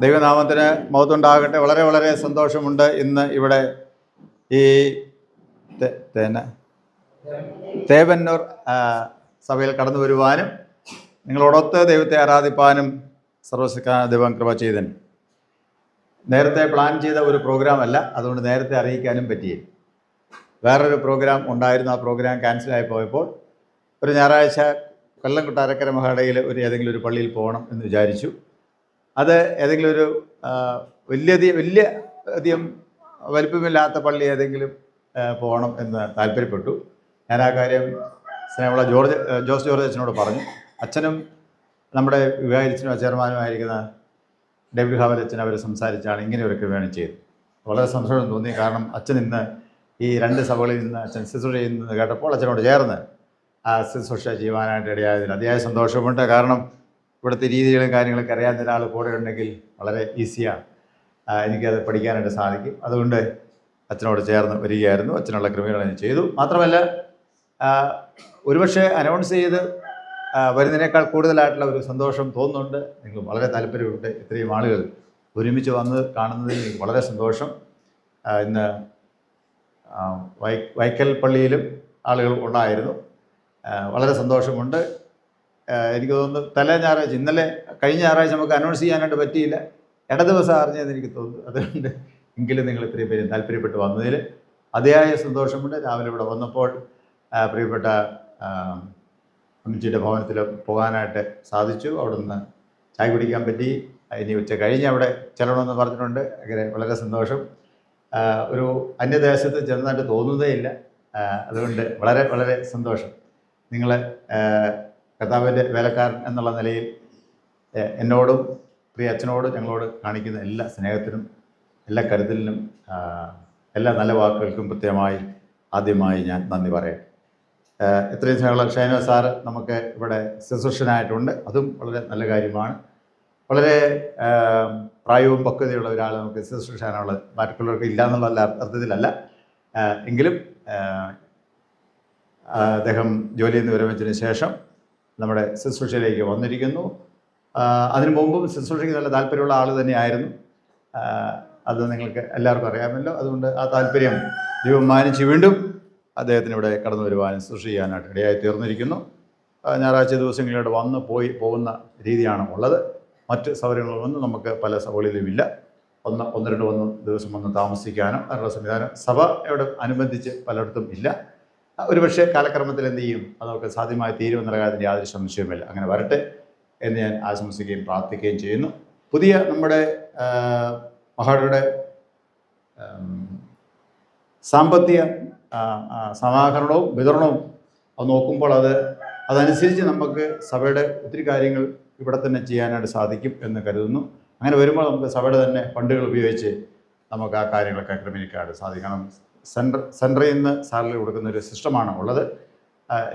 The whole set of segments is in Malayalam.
ദൈവനാമത്തിന് മഹത്വമുണ്ടാകട്ടെ. വളരെ വളരെ സന്തോഷമുണ്ട് ഇന്ന് ഇവിടെ ഈ തേവന്നൂർ സഭയിൽ കടന്നു വരുവാനും നിങ്ങളോടൊത്ത് ദൈവത്തെ ആരാധിപ്പാനും സർവശക്തനായ ദൈവം കൃപ ചെയ്തന്. നേരത്തെ പ്ലാൻ ചെയ്ത ഒരു പ്രോഗ്രാം അല്ല, അതുകൊണ്ട് നേരത്തെ അറിയിക്കാനും പറ്റിയില്ല. വേറൊരു പ്രോഗ്രാം ഉണ്ടായിരുന്നു, ആ പ്രോഗ്രാം ക്യാൻസലായി പോയപ്പോൾ ഒരു ഞായറാഴ്ച കൊല്ലംകൊട്ടാരക്കര മഹാടയിൽ ഏതെങ്കിലും ഒരു പള്ളിയിൽ പോകണം എന്ന് വിചാരിച്ചു. അത് ഏതെങ്കിലും ഒരു വലിയ അധികം വലിപ്പമില്ലാത്ത പള്ളി ഏതെങ്കിലും പോകണം എന്ന് താല്പര്യപ്പെട്ടു. ഞാൻ ആ കാര്യം സ്നേഹമുള്ള ജോസ് ജോർജ് അച്ഛനോട് പറഞ്ഞു. അച്ഛനും നമ്മുടെ വികാരിച്ചനും ചെയർമാനുമായിരിക്കുന്ന ഡേവിഡ് ഹാവൽ അച്ഛൻ അവർ സംസാരിച്ചാണ് ഇങ്ങനെ ഒരു ക്രമീകരണം ചെയ്തത്. വളരെ സന്തോഷം തോന്നി. കാരണം അച്ഛൻ ഇന്ന് ഈ രണ്ട് സഭകളിൽ നിന്ന് അച്ഛൻ ശുശ്രൂഷ ചെയ്യുന്നത് കേട്ടപ്പോൾ അച്ഛനോട് ചേർന്ന് ആ ശുശ്രൂഷ ചെയ്യുവാനായിട്ട് ഇടയായതിൽ അതിയായ സന്തോഷമുണ്ട്. കാരണം ഇവിടുത്തെ രീതികളും കാര്യങ്ങളൊക്കെ അറിയാവുന്ന ഒരാൾ കൂടെ ഉണ്ടെങ്കിൽ വളരെ ഈസിയാണ്, എനിക്കത് പഠിക്കാനായിട്ട് സാധിക്കും. അതുകൊണ്ട് അച്ഛനോട് ചേർന്ന് വരികയായിരുന്നു. അച്ഛനുള്ള ക്രമീകരണം ചെയ്തു. മാത്രമല്ല, ഒരുപക്ഷെ അനൗൺസ് ചെയ്ത് വരുന്നതിനേക്കാൾ കൂടുതലായിട്ടുള്ള ഒരു സന്തോഷം തോന്നുന്നുണ്ട്. നിങ്ങൾ വളരെ താല്പര്യപ്പെട്ട് ഇത്രയും ആളുകൾ ഒരുമിച്ച് വന്ന് കാണുന്നതിൽ എനിക്ക് വളരെ സന്തോഷം. ഇന്ന് വൈക്കൽ പള്ളിയിലും ആളുകൾ ഉണ്ടായിരുന്നു. വളരെ സന്തോഷമുണ്ട്. എനിക്ക് തോന്നുന്നു ഞായറാഴ്ച കഴിഞ്ഞ ഞായറാഴ്ച നമുക്ക് അനൗൺസ് ചെയ്യാനായിട്ട് പറ്റിയില്ല, ദിവസം അറിഞ്ഞതെന്ന് എനിക്ക് തോന്നുന്നു. അതുകൊണ്ട് എങ്കിലും നിങ്ങൾ ഇത്രയും പേരും താല്പര്യപ്പെട്ട് വന്നതിൽ അതിയായ സന്തോഷമുണ്ട്. രാവിലെ ഇവിടെ വന്നപ്പോൾ പ്രിയപ്പെട്ട അമ്മച്ചിയുടെ ഭവനത്തിൽ പോകാനായിട്ട് സാധിച്ചു. അവിടെ നിന്ന് ചായ കുടിക്കാൻ പറ്റി. ഇനി ഉച്ച കഴിഞ്ഞ് അവിടെ ചെല്ലണമെന്ന് പറഞ്ഞിട്ടുണ്ട്. അങ്ങനെ വളരെ സന്തോഷം. ഒരു അന്യദേശത്ത് ചെന്നതായിട്ട് തോന്നുന്നതേ ഇല്ല. അതുകൊണ്ട് വളരെ വളരെ സന്തോഷം. നിങ്ങൾ കർത്താവിൻ്റെ വേലക്കാരൻ എന്നുള്ള നിലയിൽ എന്നോടും പ്രിയ അച്ഛനോടും ഞങ്ങളോട് കാണിക്കുന്ന എല്ലാ സ്നേഹത്തിനും എല്ലാ കരുതലിനും എല്ലാ നല്ല വാക്കുകൾക്കും പ്രത്യേകമായി ആദ്യമായി ഞാൻ നന്ദി പറയാം. ഇത്രയും സ്നേഹമുള്ള ഷൈന സാറ് നമുക്ക് ഇവിടെ ശുശ്രൂഷനായിട്ടുണ്ട്. അതും വളരെ നല്ല കാര്യമാണ്. വളരെ പ്രായവും പക്വതയുള്ള ഒരാൾ നമുക്ക് ശുശ്രൂഷാനുള്ളത് മറ്റുള്ളവർക്ക് ഇല്ല എന്നുള്ള അർത്ഥത്തിലല്ല, എങ്കിലും അദ്ദേഹം ജോലിയിൽ നിന്ന് വിരമിച്ചതിന് ശേഷം നമ്മുടെ ശുശ്രൂഷയിലേക്ക് വന്നിരിക്കുന്നു. അതിനു മുമ്പും ശുശ്രൂഷയ്ക്ക് നല്ല താല്പര്യമുള്ള ആൾ തന്നെയായിരുന്നു. അത് നിങ്ങൾക്ക് എല്ലാവർക്കും അറിയാമല്ലോ. അതുകൊണ്ട് ആ താല്പര്യം ദൈവം മാനിച്ച് വീണ്ടും അദ്ദേഹത്തിന് ഇവിടെ കടന്നു വരുവാനും ശുശ്രൂഷ ചെയ്യാനായിട്ട് ഇടയായി തീർന്നിരിക്കുന്നു. ഞായറാഴ്ച ദിവസങ്ങളിലൂടെ വന്ന് പോകുന്ന രീതിയാണ് ഉള്ളത്. മറ്റ് സൗകര്യങ്ങളൊന്നും നമുക്ക് പല സഭകളിലും ഇല്ല. ഒന്ന് രണ്ട് ദിവസം വന്ന് താമസിക്കാനോ അതിനുള്ള സംവിധാനം സഭയോട് അനുബന്ധിച്ച് പലയിടത്തും ഇല്ല. ഒരുപക്ഷെ കാലക്രമത്തിൽ എന്ത് ചെയ്യും, അതൊക്കെ സാധ്യമായി തീരുമെന്നുള്ള കാര്യത്തിൽ യാതൊരു സംശയവുമില്ല. അങ്ങനെ വരട്ടെ എന്ന് ഞാൻ ആശംസിക്കുകയും പ്രാർത്ഥിക്കുകയും ചെയ്യുന്നു. പുതിയ നമ്മുടെ മഹാടയുടെ സാമ്പത്തിക സമാഹരണവും വിതരണവും അത് നോക്കുമ്പോൾ അതനുസരിച്ച് നമുക്ക് സഭയുടെ ഒത്തിരി കാര്യങ്ങൾ ഇവിടെ തന്നെ ചെയ്യാനായിട്ട് സാധിക്കും എന്ന് കരുതുന്നു. അങ്ങനെ വരുമ്പോൾ നമുക്ക് സഭയുടെ തന്നെ ഫണ്ടുകൾ ഉപയോഗിച്ച് നമുക്ക് ആ കാര്യങ്ങളൊക്കെ ക്രമീകരിക്കാനായിട്ട് സാധിക്കണം. സെൻട്രിൽ നിന്ന് സാലറി കൊടുക്കുന്ന ഒരു സിസ്റ്റമാണ് ഉള്ളത്.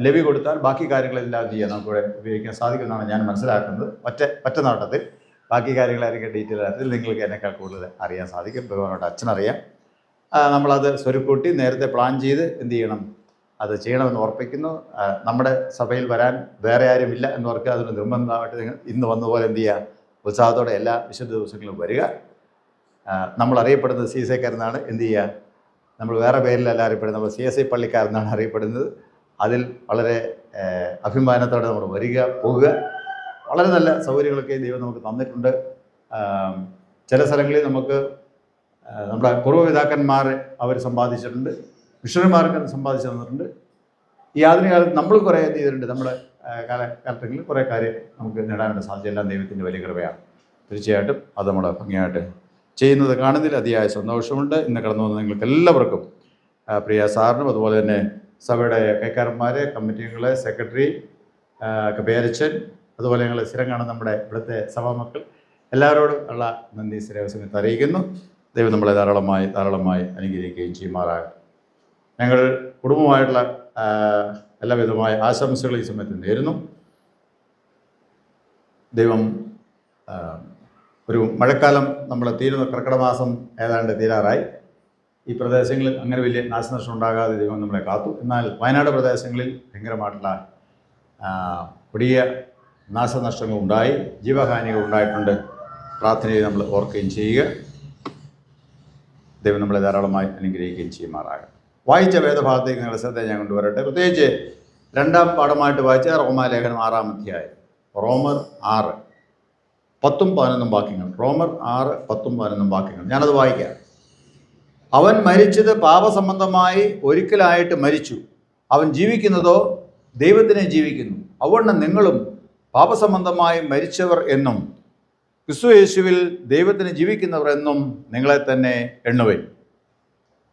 ലവി കൊടുത്താൽ ബാക്കി കാര്യങ്ങളെല്ലാം ചെയ്യാൻ നമുക്കിവിടെ ഉപയോഗിക്കാൻ സാധിക്കുമെന്നാണ് ഞാൻ മനസ്സിലാക്കുന്നത്. ഒറ്റ നോട്ടത്തിൽ ബാക്കി കാര്യങ്ങളായിരിക്കും ഡീറ്റെയിൽ ആയിട്ട് നിങ്ങൾക്ക് എന്നെക്കാൾ കൂടുതൽ അറിയാൻ സാധിക്കും. ബഹുമാനോട് അച്ഛനറിയാം. നമ്മളത് സ്വരുക്കൂട്ടി നേരത്തെ പ്ലാൻ ചെയ്ത് എന്ത് ചെയ്യണം, അത് ചെയ്യണമെന്ന് ഉറപ്പിക്കുന്നു. നമ്മുടെ സഭയിൽ വരാൻ വേറെ ആരുമില്ല എന്ന് ഓർക്കുക. അതിന് നിർബന്ധമായിട്ട് നിങ്ങൾ ഇന്ന് വന്നപോലെ എന്ത് ചെയ്യുക, ഉത്സാഹത്തോടെ എല്ലാ വിശുദ്ധ ദിവസങ്ങളും വരിക. നമ്മൾ അറിയപ്പെടുന്നത് CSIക്കാരെന്നാണ്. എന്ത് ചെയ്യുക, നമ്മൾ വേറെ പേരിലല്ല അറിയപ്പെടുന്നത്, നമ്മൾ CSI പള്ളിക്കാരെന്നാണ് അറിയപ്പെടുന്നത്. അതിൽ വളരെ അഭിമാനത്തോടെ നമ്മൾ വരിക, പോകുക. വളരെ നല്ല സൗകര്യങ്ങളൊക്കെ ദൈവം നമുക്ക് തന്നിട്ടുണ്ട്. ചില സ്ഥലങ്ങളിൽ നമുക്ക് നമ്മുടെ പൂർവ്വപിതാക്കന്മാർ അവർ സമ്പാദിച്ചിട്ടുണ്ട്, മിഷണറിമാർക്ക് സമ്പാദിച്ചു തന്നിട്ടുണ്ട്. ഈ ആധുനിക കാലത്ത് നമ്മൾ കുറേ എന്ത് ചെയ്തിട്ടുണ്ട്, നമ്മുടെ കാലഘട്ടങ്ങളിൽ കുറേ കാര്യം നമുക്ക് നേടാനായിട്ട് സാധിച്ചു. എല്ലാം ദൈവത്തിൻ്റെ വലിയ കൃപയാണ്. തീർച്ചയായിട്ടും അത് നമ്മൾ ഭംഗിയായിട്ട് ചെയ്യുന്നത് കാണുന്നതിൽ അതിയായ സന്തോഷമുണ്ട്. ഇന്ന് കടന്നു വന്ന നിങ്ങൾക്ക് എല്ലാവർക്കും, പ്രിയ സാറിനും അതുപോലെ തന്നെ സഭയുടെ കൈക്കാരന്മാർ, കമ്മിറ്റികളെ, സെക്രട്ടറി, പേരച്ചൻ, അതുപോലെ ഞങ്ങൾ സ്ഥിരം കാണുന്ന നമ്മുടെ ഇവിടുത്തെ സഭാമക്കൾ എല്ലാവരോടും ഉള്ള നന്ദി സ്ഥിരസമയത്ത് അറിയിക്കുന്നു. ദൈവം നമ്മളെ ധാരാളമായി അനുഗ്രഹിക്കുകയും ചെയ്യുമാറാകട്ടെ. ഞങ്ങൾ കുടുംബമായിട്ടുള്ള എല്ലാവിധമായ ആശംസകൾ ഈ സമയത്ത് നേരുന്നു. ദൈവം ഒരു മഴക്കാലം നമ്മൾ തീരുന്ന കർക്കിടക മാസം ഏതാണ്ട് തീരാറായി. ഈ പ്രദേശങ്ങളിൽ അങ്ങനെ വലിയ നാശനഷ്ടം ഉണ്ടാകാതെ ദൈവം നമ്മളെ കാത്തു. എന്നാൽ വയനാട് പ്രദേശങ്ങളിൽ ഭയങ്കരമായിട്ടുള്ള വലിയ നാശനഷ്ടങ്ങൾ ഉണ്ടായി, ജീവഹാനികൾ ഉണ്ടായിട്ടുണ്ട്. പ്രാർത്ഥനയിൽ നമ്മൾ ഓർക്കുകയും ചെയ്യുക. ദൈവം നമ്മളെ ധാരാളമായി അനുഗ്രഹിക്കുകയും ചെയ്യുമാറാകട്ടെ. വായിച്ച വേദഭാഗത്തേക്ക് നിങ്ങളുടെ ശ്രദ്ധ ഞാൻ കൊണ്ടുവരട്ടെ. പ്രത്യേകിച്ച് രണ്ടാം പാഠമായിട്ട് വായിച്ച റോമാലേഖനം 6-ാം അധ്യായം, റോമർ 6 10ഉം 11ഉം വാക്യങ്ങൾ. റോമർ 6 10ഉം 11ഉം വാക്യങ്ങൾ ഞാനത് വായിക്കാം. അവൻ മരിച്ചത് പാപസംബന്ധമായി ഒരിക്കലായിട്ട് മരിച്ചു. അവൻ ജീവിക്കുന്നതോ ദൈവത്തിനെ ജീവിക്കുന്നു. അതുകൊണ്ട് നിങ്ങളും പാപസംബന്ധമായി മരിച്ചവർ എന്നും ക്രിസ്തു യേശുവിൽ ദൈവത്തിന് ജീവിക്കുന്നവർ എന്നും നിങ്ങളെ തന്നെ എണ്ണുവിൻ.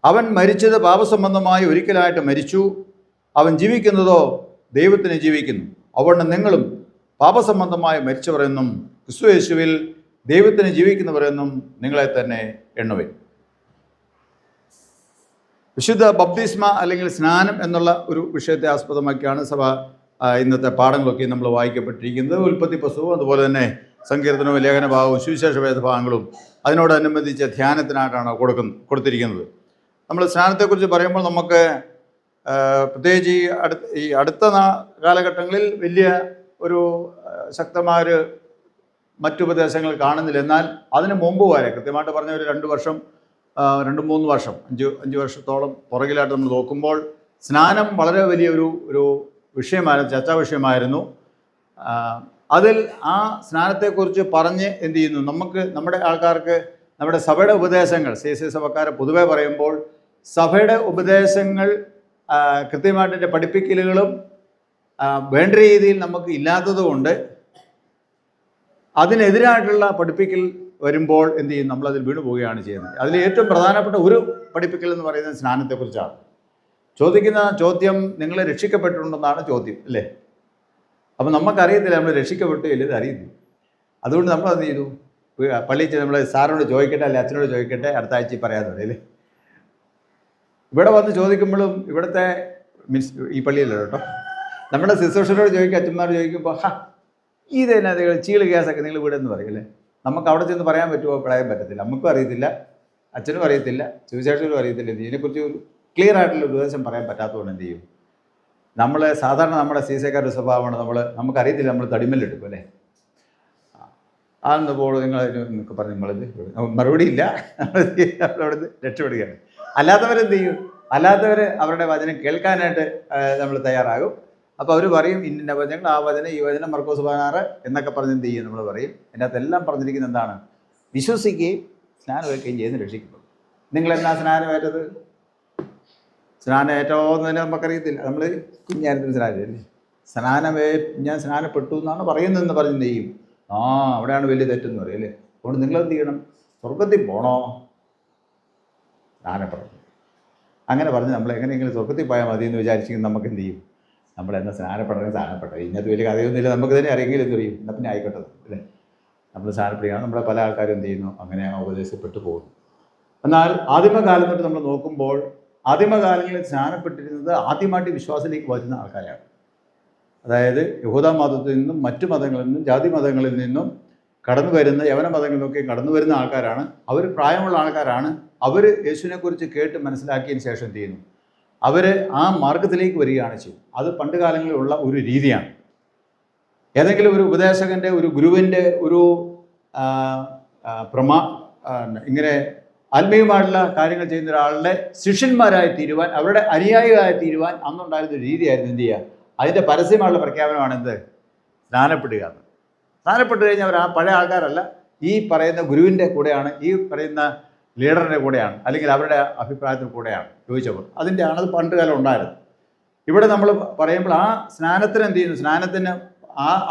അവൻ മരിച്ചത് പാപസംബന്ധമായി ഒരിക്കലായിട്ട് മരിച്ചു. അവൻ ജീവിക്കുന്നതോ ദൈവത്തിന് ജീവിക്കുന്നു. അതുകൊണ്ട് നിങ്ങളും പാപസംബന്ധമായി മരിച്ചവർ എന്നും ക്രിസ്തു യേശുവിൽ ദൈവത്തിന് ജീവിക്കുന്നവർ എന്നും നിങ്ങളെ തന്നെ എണ്ണുവിൻ. വിശുദ്ധ ബപ്തിസ്മ അല്ലെങ്കിൽ സ്നാനം എന്നുള്ള ഒരു വിഷയത്തെ ആസ്പദമാക്കിയാണ് സഭ ഇന്നത്തെ പാഠങ്ങളൊക്കെ നമ്മൾ വായിക്കപ്പെട്ടിരിക്കുന്നത്. ഉൽപ്പത്തി പുസ്തകവും അതുപോലെ തന്നെ സങ്കീർത്തനവും ലേഖനഭാഗവും സുവിശേഷ വേദഭാഗങ്ങളും അതിനോടനുബന്ധിച്ച് ധ്യാനത്തിനായിട്ടാണ് കൊടുത്തിരിക്കുന്നത്. നമ്മൾ സ്നാനത്തെക്കുറിച്ച് പറയുമ്പോൾ നമുക്ക് പ്രത്യേകിച്ച് ഈ അടുത്ത കാലഘട്ടങ്ങളിൽ വലിയ ഒരു ശക്തമായ മറ്റുപദേശങ്ങൾ കാണുന്നില്ല. എന്നാൽ അതിന് മുമ്പ് വരെ കൃത്യമായിട്ട് പറഞ്ഞ ഒരു 2 വർഷം 2-3 വർഷം 5 വർഷത്തോളം പുറകിലായിട്ട് നമ്മൾ നോക്കുമ്പോൾ സ്നാനം വളരെ വലിയ ഒരു വിഷയമായിരുന്നു, ചർച്ചാ വിഷയമായിരുന്നു. അതിൽ ആ സ്നാനത്തെക്കുറിച്ച് പറഞ്ഞ് എന്ത് ചെയ്യുന്നു, നമ്മുടെ ആൾക്കാർക്ക് നമ്മുടെ സഭയുടെ ഉപദേശങ്ങൾ CSI സഭക്കാരെ പൊതുവെ പറയുമ്പോൾ സഭയുടെ ഉപദേശങ്ങൾ കൃത്യമായിട്ട് പഠിപ്പിക്കലുകളും വേണ്ട രീതിയിൽ നമുക്ക് ഇല്ലാത്തതുകൊണ്ട് അതിനെതിരായിട്ടുള്ള പഠിപ്പിക്കൽ വരുമ്പോൾ എന്ത് ചെയ്യും, നമ്മളതിൽ വീണു പോവുകയാണ് ചെയ്യുന്നത്. അതിൽ ഏറ്റവും പ്രധാനപ്പെട്ട ഒരു പഠിപ്പിക്കൽ എന്ന് പറയുന്നത് സ്നാനത്തെക്കുറിച്ചാണ്. ചോദിക്കുന്ന ചോദ്യം നിങ്ങൾ രക്ഷിക്കപ്പെട്ടിട്ടുണ്ടെന്നാണ് ചോദ്യം, അല്ലേ? അപ്പം നമുക്കറിയത്തില്ല നമ്മൾ രക്ഷിക്കപ്പെട്ടു ഇല്ല, ഇത് അറിയത്തില്ല. അതുകൊണ്ട് നമ്മൾ എന്ത് ചെയ്തു, പള്ളിയിൽ നമ്മൾ സാറിനോട് ചോദിക്കട്ടെ അല്ലെ അച്ഛനോട് ചോദിക്കട്ടെ, അടുത്ത ആഴ്ച പറയാതെ അല്ലേ. ഇവിടെ വന്ന് ചോദിക്കുമ്പോഴും ഇവിടുത്തെ മീൻസ് ഈ പള്ളിയല്ല കേട്ടോ, നമ്മുടെ ശുശ്രൂഷകരോട് ചോദിക്കുക, അച്ഛന്മാരോട് ചോദിക്കുമ്പോൾ ഇതെന്നാ നിങ്ങൾ ചീള് ഗ്യാസൊക്കെ നിങ്ങൾ ഇവിടെ എന്ന് പറയും അല്ലേ. നമുക്ക് അവിടെ ചെന്ന് പറയാൻ പറ്റുമോ? പറയാൻ പറ്റത്തില്ല. നമുക്കും അറിയത്തില്ല, അച്ഛനും അറിയത്തില്ല, സുവിശേഷകരും അറിയത്തില്ല. ഇതിനെക്കുറിച്ച് ഒരു ക്ലിയർ ആയിട്ടുള്ള ഉപദേശം പറയാൻ പറ്റാത്തതുകൊണ്ട് എന്ത് ചെയ്യും, നമ്മൾ സാധാരണ നമ്മുടെ CSIക്കാരുടെ സ്വഭാവമാണ്, നമുക്കറിയത്തില്ല, നമ്മൾ തടിമല്ലെടുക്കും അല്ലേ. ആണെന്നപ്പോൾ നിങ്ങൾക്ക് പറഞ്ഞ് നമ്മളിത് മറുപടി ഇല്ല, നമ്മളവിടുന്ന് രക്ഷപ്പെടുകയാണ്. അല്ലാത്തവരെന്ത് ചെയ്യും, അല്ലാത്തവർ അവരുടെ വചനം കേൾക്കാനായിട്ട് നമ്മൾ തയ്യാറാകും. അപ്പോൾ അവർ പറയും ഇന്ന വചനങ്ങൾ, ആ വചനം, ഈ വചനം, മർക്കോസ് 16 എന്നൊക്കെ പറഞ്ഞ് എന്ത് ചെയ്യും, നമ്മൾ പറയും. അതിനകത്ത് എല്ലാം പറഞ്ഞിരിക്കുന്നത് എന്താണ്? വിശ്വസിക്കുകയും സ്നാനമേൽക്കുകയും ചെയ്യുന്ന രക്ഷിക്കപ്പെടും. നിങ്ങളെന്നാ സ്നാനമേറ്റത്? സ്നാനമേറ്റോ എന്ന് തന്നെ നമുക്കറിയത്തില്ല. നമ്മൾ കുഞ്ഞായിരുന്നു സ്നാനമല്ലേ. ഞാൻ സ്നാനപ്പെട്ടു എന്നാണ് പറയുന്നതെന്ന് പറഞ്ഞ് എന്ത് ചെയ്യും, അവിടെയാണ് വലിയ തെറ്റെന്ന് പറയും അല്ലേ. അതുകൊണ്ട് നിങ്ങളെന്ത് ചെയ്യണം, സ്വർഗത്തിൽ പോകണോ, സ്നാനപ്പെടണം. അങ്ങനെ പറഞ്ഞ് നമ്മൾ എങ്ങനെയെങ്കിലും സ്വർഗത്തിൽ പോയാൽ മതി എന്ന് വിചാരിച്ചെങ്കിൽ നമുക്ക് എന്ത് ചെയ്യും, നമ്മളെന്നാൽ സ്നാനപ്പെടണമെങ്കിൽ സ്നാനപ്പെട്ടത്. ഇന്നത്തെ വലിയ കഥയൊന്നുമില്ല, നമുക്ക് തന്നെ അറിയെങ്കിലും എന്ത് ചെയ്യും, എന്നാൽ പിന്നെ ആയിക്കോട്ടെ അല്ലേ. നമ്മൾ സ്നാനപ്പെടുകയാണ്. നമ്മളെ പല ആൾക്കാരും എന്ത് ചെയ്യുന്നു, അങ്ങനെ ഉപദേശപ്പെട്ടു പോകുന്നു. എന്നാൽ ആദിമകാലം തൊട്ട് നമ്മൾ നോക്കുമ്പോൾ ആദിമകാലങ്ങളിൽ സ്നാനപ്പെട്ടിരുന്നത് ആദ്യമായിട്ട് വിശ്വാസത്തിലേക്ക് വരുന്ന ആൾക്കാരാണ്. അതായത് യഹൂദ മതത്തിൽ നിന്നും മറ്റു മതങ്ങളിൽ നിന്നും ജാതി മതങ്ങളിൽ നിന്നും കടന്നു വരുന്ന, യവന മതങ്ങളിൽ നിന്നൊക്കെ കടന്നു വരുന്ന ആൾക്കാരാണ്. അവർ പ്രായമുള്ള ആൾക്കാരാണ്. അവർ യേശുവിനെക്കുറിച്ച് കേട്ട് മനസ്സിലാക്കിയതിന് ശേഷം എന്ത് ചെയ്യുന്നു, അവർ ആ മാർഗത്തിലേക്ക് വരികയാണ് ചെയ്യുന്നത്. അത് പണ്ട് കാലങ്ങളിലുള്ള ഒരു രീതിയാണ്. ഏതെങ്കിലും ഒരു ഉപദേശകൻ്റെ, ഒരു ഗുരുവിൻ്റെ, ഒരു ഇങ്ങനെ ആത്മീയമായിട്ടുള്ള കാര്യങ്ങൾ ചെയ്യുന്ന ഒരാളുടെ ശിഷ്യന്മാരായി തീരുവാൻ, അവരുടെ അനുയായികളായി തീരുവാൻ അന്നുണ്ടായിരുന്ന ഒരു രീതിയായിരുന്നു എന്ത് ചെയ്യുക, അതിൻ്റെ പരസ്യമായുള്ള പ്രഖ്യാപനമാണ് എന്ത്, സ്നാനപ്പെടുക എന്ന്. സ്നാനപ്പെട്ട് കഴിഞ്ഞാൽ അവർ ആ പഴയ ആൾക്കാരല്ല, ഈ പറയുന്ന ഗുരുവിൻ്റെ കൂടെയാണ്, ഈ പറയുന്ന ലീഡറിൻ്റെ കൂടെയാണ്, അല്ലെങ്കിൽ അവരുടെ അഭിപ്രായത്തിൽ കൂടെയാണ് ചോദിച്ചപ്പോൾ. അത് പണ്ട് കാലം ഉണ്ടായിരുന്നു. ഇവിടെ നമ്മൾ പറയുമ്പോൾ ആ സ്നാനത്തിന് എന്ത് ചെയ്യുന്നു, സ്നാനത്തിന്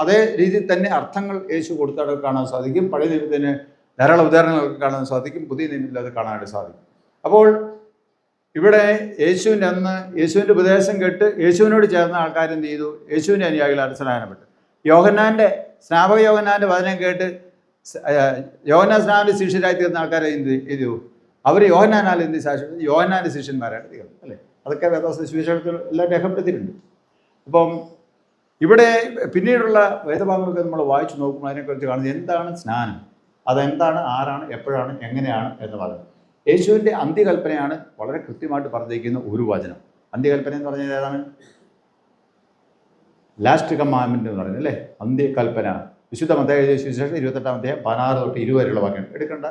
അതേ രീതിയിൽ തന്നെ അർത്ഥങ്ങൾ യേശു കൊടുത്തതൊക്കെ കാണാൻ സാധിക്കും. പഴയ നിയമത്തിന് ധാരാളം ഉദാഹരണങ്ങളൊക്കെ കാണാൻ സാധിക്കും, പുതിയ നിയമത്തിൽ അത് കാണാനായിട്ട് സാധിക്കും. അപ്പോൾ ഇവിടെ യേശുവിൻ്റെ അന്ന് യേശുവിൻ്റെ ഉപദേശം കേട്ട് യേശുവിനോട് ചേർന്ന ആൾക്കാരെന്ത് ചെയ്തു, യേശുവിൻ്റെ അനുയായികളാണ് സ്നാനപ്പെട്ടു. സ്നാപക യോഹന്നാൻ്റെ വചനം കേട്ട് യോഹന്നാൻ സ്നാനൻ്റെ ശിഷ്യരായി തീർന്ന ആൾക്കാരെ എന്ത് ചെയ്തു, അവർ യോഹന്നാനാൽ എന്ത് സാക്ഷ്യം, യോഹന്നാൻ്റെ ശിഷ്യന്മാരായിട്ട് തീർന്നു അല്ലേ. അതൊക്കെ വേദോസ്ത സുവിശേഷത്തിൽ എല്ലാം രേഖപ്പെടുത്തിയിട്ടുണ്ട്. അപ്പം ഇവിടെ പിന്നീടുള്ള വേദഭാഗങ്ങളൊക്കെ നമ്മൾ വായിച്ചു നോക്കുമ്പോൾ അതിനെക്കുറിച്ച് കാണുന്നത് എന്താണ് സ്നാനം, അതെന്താണ്, ആരാണ്, എപ്പോഴാണ്, എങ്ങനെയാണ് എന്ന് പറയുന്നത്. യേശുവിൻ്റെ അന്ത്യകൽപ്പനയാണ് വളരെ കൃത്യമായിട്ട് പറഞ്ഞിരിക്കുന്ന ഒരു വചനം. അന്ത്യകൽപ്പന എന്ന് പറഞ്ഞാൽ ഏതാണ്? ലാസ്റ്റ് കമാൻഡ്മെൻ്റ് എന്ന് പറയുന്നത് അല്ലേ, അന്ത്യകൽപ്പന. വിശുദ്ധ മത്തായി എഴുതിയ സുവിശേഷം 28-ാം അധ്യായം 16 തൊട്ട് 20 വരെയുള്ള വാക്യം എടുക്കേണ്ട.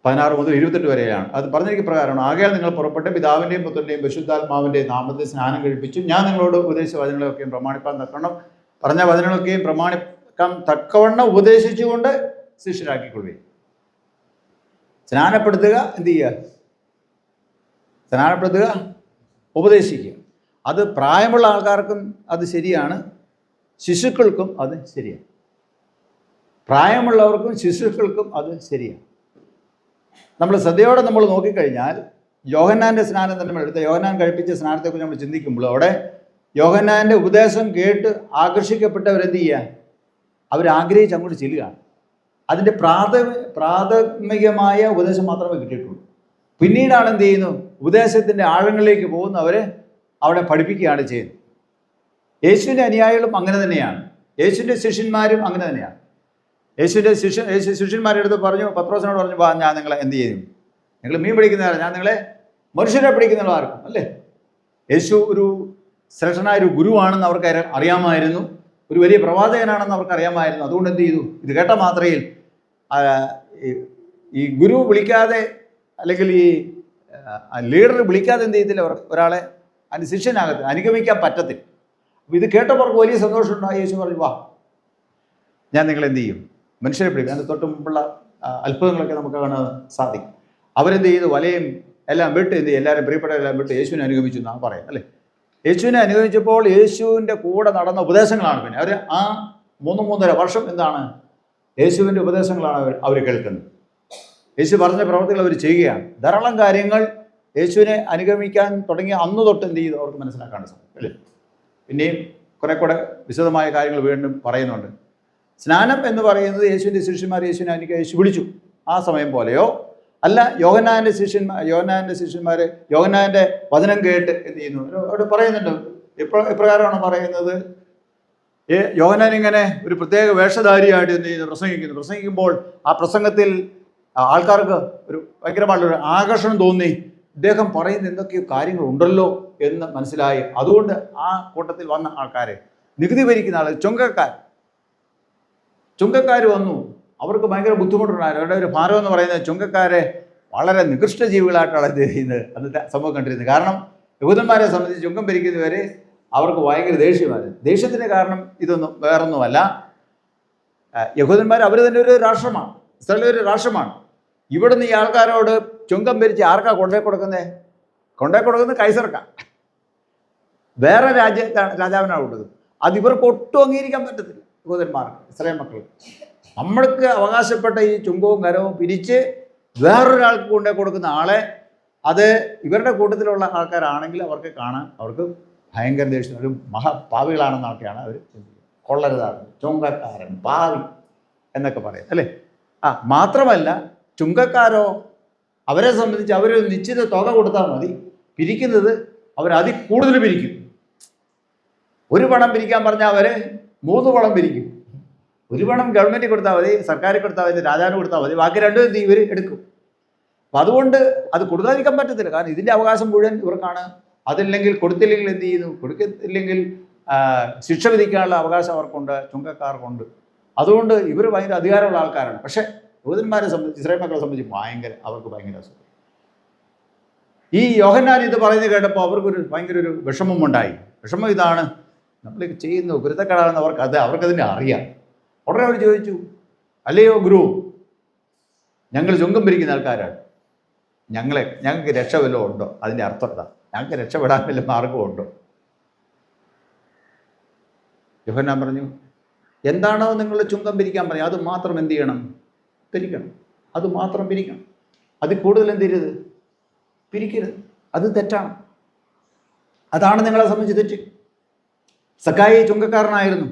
16 മുതൽ 28 വരെയാണ്. അത് പറഞ്ഞിരിക്കുന്ന പ്രകാരമാണ്. ആകയാൽ നിങ്ങൾ പുറപ്പെട്ട് പിതാവിൻ്റെയും പുത്രൻ്റെയും പരിശുദ്ധാത്മാവിൻ്റെയും നാമത്തിൽ സ്നാനം കഴിപ്പിച്ചു ഞാൻ നിങ്ങളോട് ഉപദേശിച്ച വചനങ്ങളൊക്കെയും പ്രമാണിപ്പാൻ തക്കവണ്ണം പറഞ്ഞ വചനങ്ങളൊക്കെയും പ്രമാണിക്കാൻ തക്കവണ്ണം ഉപദേശിച്ചുകൊണ്ട് ശിഷ്യരാക്കിക്കൊള്ളുകയും. സ്നാനപ്പെടുത്തുക, എന്ത് ചെയ്യുക? സ്നാനപ്പെടുത്തുക, ഉപദേശിക്കുക. അത് പ്രായമുള്ള ആൾക്കാർക്കും അത് ശരിയാണ്, ശിശുക്കൾക്കും അത് ശരിയാണ്. പ്രായമുള്ളവർക്കും ശിശുക്കൾക്കും അത് ശരിയാണ്. നമ്മൾ ശ്രദ്ധയോടെ നമ്മൾ നോക്കിക്കഴിഞ്ഞാൽ യോഹന്നാൻ്റെ സ്നാനം തന്നെ എടുത്ത യോഹന്നാൻ കഴിപ്പിച്ച സ്നാനത്തെക്കുറിച്ച് നമ്മൾ ചിന്തിക്കുമ്പോൾ അവിടെ യോഹന്നാൻ്റെ ഉപദേശം കേട്ട് ആകർഷിക്കപ്പെട്ടവരെന്ത് ചെയ്യുക? അവരാഗ്രഹിച്ച് അങ്ങോട്ട് ചെല്ലുകയാണ്. അതിൻ്റെ പ്രാഥമികമായ ഉപദേശം മാത്രമേ കിട്ടിയിട്ടുള്ളൂ. പിന്നീടാണ് എന്ത് ചെയ്യുന്നു? ഉപദേശത്തിൻ്റെ ആഴങ്ങളിലേക്ക് പോകുന്ന അവരെ അവിടെ പഠിപ്പിക്കുകയാണ് ചെയ്യുന്നത്. യേശുവിൻ്റെ അനുയായികളും അങ്ങനെ തന്നെയാണ്, യേശുവിൻ്റെ ശിഷ്യന്മാരും അങ്ങനെ തന്നെയാണ്. യേശു ശിഷ്യന്മാരെടുത്ത് പറഞ്ഞു, പത്രോസിനോട് പറഞ്ഞു, വാ ഞാൻ നിങ്ങളെ എന്ത് ചെയ്യും? നിങ്ങൾ മീൻ പിടിക്കുന്നവരാണ്, ഞാൻ നിങ്ങളെ മനുഷ്യരെ പിടിക്കുന്നവരാർക്കും അല്ലേ. യേശു ഒരു ശ്രേഷ്ഠനായ ഒരു ഗുരുവാണെന്ന് അവർക്ക് അറിയാമായിരുന്നു, ഒരു വലിയ പ്രവാചകനാണെന്ന് അവർക്ക് അറിയാമായിരുന്നു. അതുകൊണ്ട് എന്ത് ചെയ്തു? ഇത് കേട്ട മാത്രയിൽ ഈ ഗുരു വിളിക്കാതെ അല്ലെങ്കിൽ ഈ ലീഡർ വിളിക്കാതെ എന്ത് ചെയ്യത്തില്ല, ഒരാളെ ശിഷ്യനാകത്തില്ല, അനുഗമിക്കാൻ പറ്റത്തില്ല. അപ്പോൾ ഇത് കേട്ടവർക്ക് വലിയ സന്തോഷമുണ്ടായി. യേശു പറഞ്ഞു, വാ ഞാൻ നിങ്ങളെന്ത് ചെയ്യും? മനുഷ്യരെ പിടിക്കും. അതിൻ്റെ തൊട്ട് മുമ്പുള്ള അത്ഭുതങ്ങളൊക്കെ നമുക്ക് കാണാൻ സാധിക്കും. അവരെന്ത് ചെയ്തു? വലയും എല്ലാം വിട്ട് എന്ത് ചെയ്യും? എല്ലാവരും പ്രിയപ്പെട്ടവരെല്ലാം വിട്ട് യേശുവിനെ അനുഗമിച്ചു എന്നാണ് പറയാം അല്ലേ. യേശുവിനെ അനുഗമിച്ചപ്പോൾ യേശുവിൻ്റെ കൂടെ നടന്ന ഉപദേശങ്ങളാണ്. പിന്നെ അവർ ആ 3-3.5 വർഷം എന്താണ്? യേശുവിൻ്റെ ഉപദേശങ്ങളാണ് അവർ കേൾക്കുന്നത്. യേശു പറഞ്ഞ പ്രവർത്തികൾ അവർ ചെയ്യുകയാണ്. ധാരാളം കാര്യങ്ങൾ യേശുവിനെ അനുഗമിക്കാൻ തുടങ്ങിയ അന്ന് തൊട്ട് എന്ത് ചെയ്തു? അവർക്ക് മനസ്സിലാക്കാൻ സാധിക്കും അല്ലേ. പിന്നെയും കുറെ കൂടെ വിശദമായ കാര്യങ്ങൾ വീണ്ടും പറയുന്നുണ്ട്. സ്നാനം എന്ന് പറയുന്നത് യേശുവിൻ്റെ ശിഷ്യന്മാർ യേശു വിളിച്ചു ആ സമയം പോലെയോ അല്ല, യോഹന്നാൻ്റെ ശിഷ്യന്മാർ യോഹന്നാൻ്റെ വചനം കേട്ട് എന്ത് ചെയ്യുന്നു? അവിടെ പറയുന്നുണ്ട്. എപ്രകാരമാണ് പറയുന്നത്? യോഹന്നാൻ ഇങ്ങനെ ഒരു പ്രത്യേക വേഷധാരിയായിട്ട് എന്ത് ചെയ്യുന്നു? പ്രസംഗിക്കുമ്പോൾ ആ പ്രസംഗത്തിൽ ആൾക്കാർക്ക് ഒരു ഭയങ്കരമായിട്ടുള്ളൊരു ആകർഷണം തോന്നി. ഇദ്ദേഹം പറയുന്ന എന്തൊക്കെയോ കാര്യങ്ങളുണ്ടല്ലോ എന്ന് മനസ്സിലായി. അതുകൊണ്ട് ആ കൂട്ടത്തിൽ വന്ന ആൾക്കാരെ, നികുതി ഭരിക്കുന്ന ആൾ, ചുങ്കക്കാർ വന്നു. അവർക്ക് ഭയങ്കര ബുദ്ധിമുട്ടുണ്ടായിരുന്നു. അവരുടെ ഒരു ഭാരം എന്ന് പറയുന്നത് ചുങ്കക്കാരെ വളരെ നികൃഷ്ട ജീവികളായിട്ടാണ് എന്ത് ചെയ്യുന്നത് അന്നത്തെ സംഭവം കണ്ടിരുന്നത്. കാരണം യഹൂദന്മാരെ സംബന്ധിച്ച് ചുങ്കം ഭരിക്കുന്നവരെ അവർക്ക് ഭയങ്കര ദേഷ്യമായിരുന്നു. ദേഷ്യത്തിന് കാരണം ഇതൊന്നും വേറൊന്നുമല്ല, യഹൂദന്മാർ അവർ തന്നെ ഒരു രാഷ്ട്രമാണ്, ഇസ്രായേൽ ഒരു രാഷ്ട്രമാണ്. ഇവിടുന്ന് ഈ ആൾക്കാരോട് ചുങ്കം ഭരിച്ച് ആർക്കാ കൊണ്ടേ കൊടുക്കുന്നത്? കൈസർക്കാണ്, വേറെ രാജാവിനാണ് കൊടുത്തത്. അത് ഇവർക്ക് ഒട്ടും അംഗീകരിക്കാൻ പറ്റത്തില്ല. യഹൂദന്മാർക്ക്, ഇസ്രായേൽ മക്കൾ, നമ്മൾക്ക് അവകാശപ്പെട്ട ഈ ചുങ്കവും കരവും പിരിച്ച് വേറൊരാൾക്ക് കൊണ്ടേ കൊടുക്കുന്ന ആളെ, അത് ഇവരുടെ കൂട്ടത്തിലുള്ള ആൾക്കാരാണെങ്കിൽ അവർക്ക് കാണാൻ അവർക്ക് ഭയങ്കര ദേഷ്യം, ഒരു മഹാപാവികളാണെന്നൊക്കെയാണ് അവർ കൊള്ളരുതാണ്, ചുങ്കക്കാരൻ, പാവി എന്നൊക്കെ പറയും അല്ലേ. മാത്രമല്ല ചുങ്കക്കാരോ അവരെ സംബന്ധിച്ച് അവരൊരു നിശ്ചിത തുക കൊടുത്താൽ മതി, പിരിക്കുന്നത് അവർ അതിൽ കൂടുതൽ പിരിക്കും. ഒരു പണം പിരിക്കാൻ പറഞ്ഞാൽ അവർ 3 പണം പിരിക്കും. ഒരു പണം ഗവൺമെൻറ് കൊടുത്താൽ മതി, സർക്കാർ കൊടുത്താൽ മതി, രാജാവിന് കൊടുത്താൽ മതി, ബാക്കി 2 ഇവർ എടുക്കും. അപ്പം അതുകൊണ്ട് അത് കൊടുക്കാതിരിക്കാൻ പറ്റത്തില്ല. കാരണം ഇതിൻ്റെ അവകാശം മുഴുവൻ ഇവർക്കാണ്. അതില്ലെങ്കിൽ കൊടുത്തില്ലെങ്കിൽ എന്ത് ചെയ്യുന്നു? കൊടുത്തില്ലെങ്കിൽ ശിക്ഷ വിധിക്കാനുള്ള അവകാശം അവർക്കുണ്ട്, ചുങ്കക്കാർക്കുണ്ട്. അതുകൊണ്ട് ഇവർ ഭയങ്കര അധികാരമുള്ള ആൾക്കാരാണ്. പക്ഷേ യഹൂദന്മാരെ സംബന്ധിച്ച്, ഇസ്രായേൽ മക്കളെ സംബന്ധിച്ച് അവർക്ക് ഭയങ്കര അസുഖം. ഈ യോഹന്നാൻ ഇത് പറയുന്നത് കേട്ടപ്പോൾ അവർക്കൊരു ഭയങ്കര ഒരു വിഷമമുണ്ടായി. വിഷമം ഇതാണ്, നമ്മൾ ചെയ്യുന്ന ഗുരുതക്കടാണെന്ന് അവർക്കതിനെ അറിയാം. ഉടനെ അവർ ചോദിച്ചു, അല്ലയോ ഗുരു, ഞങ്ങൾ ചുങ്കം പിരിക്കുന്ന ആൾക്കാരാണ്, ഞങ്ങൾക്ക് രക്ഷ വല്ലതും ഉണ്ടോ? അതിൻ്റെ അർത്ഥം എന്താ? ഞങ്ങൾക്ക് രക്ഷപ്പെടാൻ വല്ല മാർഗമുണ്ടോ? യോഹന്നാൻ പറഞ്ഞു, എന്താണോ നിങ്ങൾ ചുങ്കം പിരിക്കാൻ പറയും അത് മാത്രം എന്ത് ചെയ്യണം? പിരിക്കണം. അത് മാത്രം പിരിക്കണം. അതിൽ കൂടുതൽ എന്ത് ചെയ്യരുത്? പിരിക്കരുത്. അത് തെറ്റാണ്. അതാണ് നിങ്ങളെ സംബന്ധിച്ച് തെറ്റ്. സക്കായി ചുങ്കക്കാരനായിരുന്നു.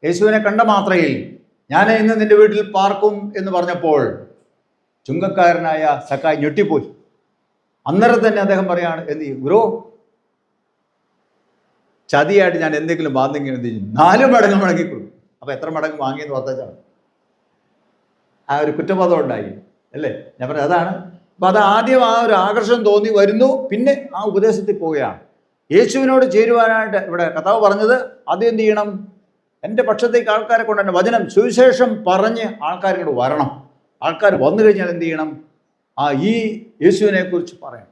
യേശുവിനെ കണ്ട മാത്രയിൽ ഞാൻ ഇന്ന് നിൻ്റെ വീട്ടിൽ പാർക്കും എന്ന് പറഞ്ഞപ്പോൾ ചുങ്കക്കാരനായ സക്കായി ഞെട്ടിപ്പോയി. അന്നേരം തന്നെ അദ്ദേഹം പറയാണ്, എന്ത് ചെയ്യും? ഗുരു, ചതിയായിട്ട് ഞാൻ എന്തെങ്കിലും വാങ്ങെങ്കിൽ എന്ത് ചെയ്യും? 4 മടങ്ങ് മടങ്ങിക്കൊടുക്കും. അപ്പോൾ എത്ര മടങ്ങ് വാങ്ങിയെന്ന് വർദ്ധിച്ചാണ് ആ ഒരു കുറ്റബോധം ഉണ്ടായി അല്ലേ. ഞാൻ പറഞ്ഞത് അതാണ്. അപ്പം അത് ആദ്യം ആ ഒരു ആകർഷണം തോന്നി വരുന്നു, പിന്നെ ആ ഉപദേശത്തിൽ പോവുകയാണ്. യേശുവിനോട് ചേരുവാനായിട്ട് ഇവിടെ കർത്താവ് പറഞ്ഞത് ആദ്യം എന്ത് ചെയ്യണം? എൻ്റെ പക്ഷത്തേക്ക് ആൾക്കാരെ കൊണ്ട് എൻ്റെ വചനം സുവിശേഷം പറഞ്ഞ് ആൾക്കാരിങ്ങോട്ട് വരണം. ആൾക്കാർ വന്നു കഴിഞ്ഞാൽ എന്ത് ചെയ്യണം? ഈ യേശുവിനെക്കുറിച്ച് പറയണം,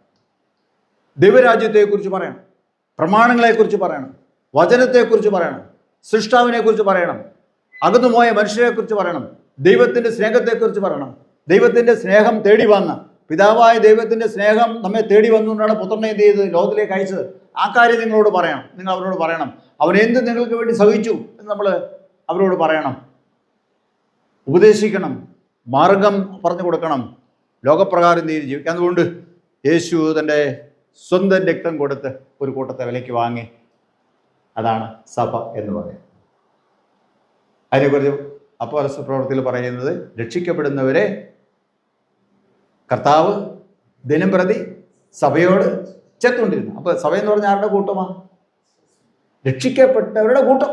ദൈവരാജ്യത്തെക്കുറിച്ച് പറയണം, പ്രമാണങ്ങളെക്കുറിച്ച് പറയണം, വചനത്തെക്കുറിച്ച് പറയണം, സൃഷ്ടാവിനെക്കുറിച്ച് പറയണം, അകന്നുപോയ മനുഷ്യരെക്കുറിച്ച് പറയണം, ദൈവത്തിൻ്റെ സ്നേഹത്തെക്കുറിച്ച് പറയണം. ദൈവത്തിൻ്റെ സ്നേഹം തേടി വന്ന പിതാവായ ദൈവത്തിൻ്റെ സ്നേഹം നമ്മെ തേടി വന്നുകൊണ്ടാണ് പുത്രനെ എന്ത് ചെയ്തത്? ലോകത്തിലേക്ക് അയച്ചത്. ആ കാര്യം നിങ്ങളോട് പറയണം. നിങ്ങൾ അവരോട് പറയണം. അവൻ എന്ത് നിങ്ങൾക്ക് വേണ്ടി സഹിച്ചു എന്ന് നമ്മൾ അവരോട് പറയണം, ഉപദേശിക്കണം, മാർഗം പറഞ്ഞു കൊടുക്കണം, ലോകപ്രകാരം തീരെ ജീവിക്കാൻ. അതുകൊണ്ട് യേശു തൻ്റെ സ്വന്തം രക്തം കൊടുത്ത് ഒരു കൂട്ടത്തെ വിലയ്ക്ക് വാങ്ങി. അതാണ് സഭ എന്ന് പറയുന്നത്. അതിനെക്കുറിച്ച് അപ്പോസ്തല പ്രവൃത്തിയിൽ പറയുന്നത്, രക്ഷിക്കപ്പെടുന്നവരെ കർത്താവ് ദിനം പ്രതി സഭയോട് ചേർത്തുകൊണ്ടിരുന്നു. അപ്പോൾ സഭയെന്ന് പറഞ്ഞാൽ ആരുടെ കൂട്ടമാണ്? രക്ഷിക്കപ്പെട്ടവരുടെ കൂട്ടം.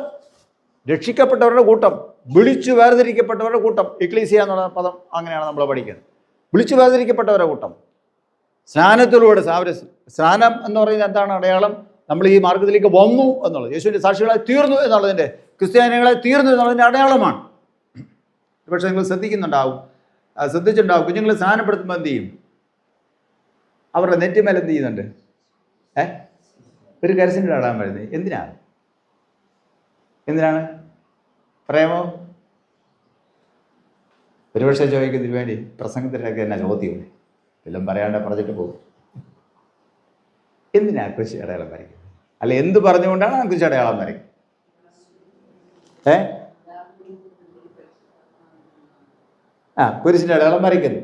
രക്ഷിക്കപ്പെട്ടവരുടെ കൂട്ടം, വിളിച്ചു വേർതിരിക്കപ്പെട്ടവരുടെ കൂട്ടം. എക്ലീസിയ എന്നുള്ള പദം അങ്ങനെയാണ് നമ്മൾ പഠിക്കുന്നത്. വിളിച്ചു വേർതിരിക്കപ്പെട്ടവരുടെ കൂട്ടം. സ്നാനത്തിലൂടെ സ്നാനം എന്ന് പറയുന്നത് എന്താണ് അടയാളം? നമ്മൾ ഈ മാർഗത്തിലേക്ക് വന്നു എന്നുള്ളത്, യേശുവിൻ്റെ സാക്ഷികളായി തീർന്നു എന്നുള്ളതിൻ്റെ, ക്രിസ്ത്യാനികളെ തീർന്നു എന്നുള്ളതിൻ്റെ അടയാളമാണ്. പക്ഷേ നിങ്ങൾ ശ്രദ്ധിച്ചിട്ടുണ്ടാവും, കുഞ്ഞുങ്ങളെ സ്നാനപ്പെടുത്തുമ്പോൾ എന്ത് ചെയ്യും? അവരുടെ നെറ്റിമേൽ എന്ത് ചെയ്യുന്നുണ്ട്? ഒരു കരസിൻ്റെ ഇടാൻ വരുന്നത് എന്തിനാണ് പറയാമോ? ഒരുപക്ഷെ ചോദിക്കുന്നതിന് വേണ്ടി പ്രസംഗത്തിലൊക്കെ എന്നാ ചോദ്യമില്ലേ, എല്ലാം പറയാണ്ട് പറഞ്ഞിട്ട് പോകും. എന്തിനാ കുരിശ് അടയാളം വരയ്ക്കുന്നത്? അല്ല, എന്ത് പറഞ്ഞുകൊണ്ടാണ് ആ കുരിശ് അടയാളം വരയ്ക്കുന്നത്? കുരിശിൻ്റെ അടയാളം വരയ്ക്കുന്നു.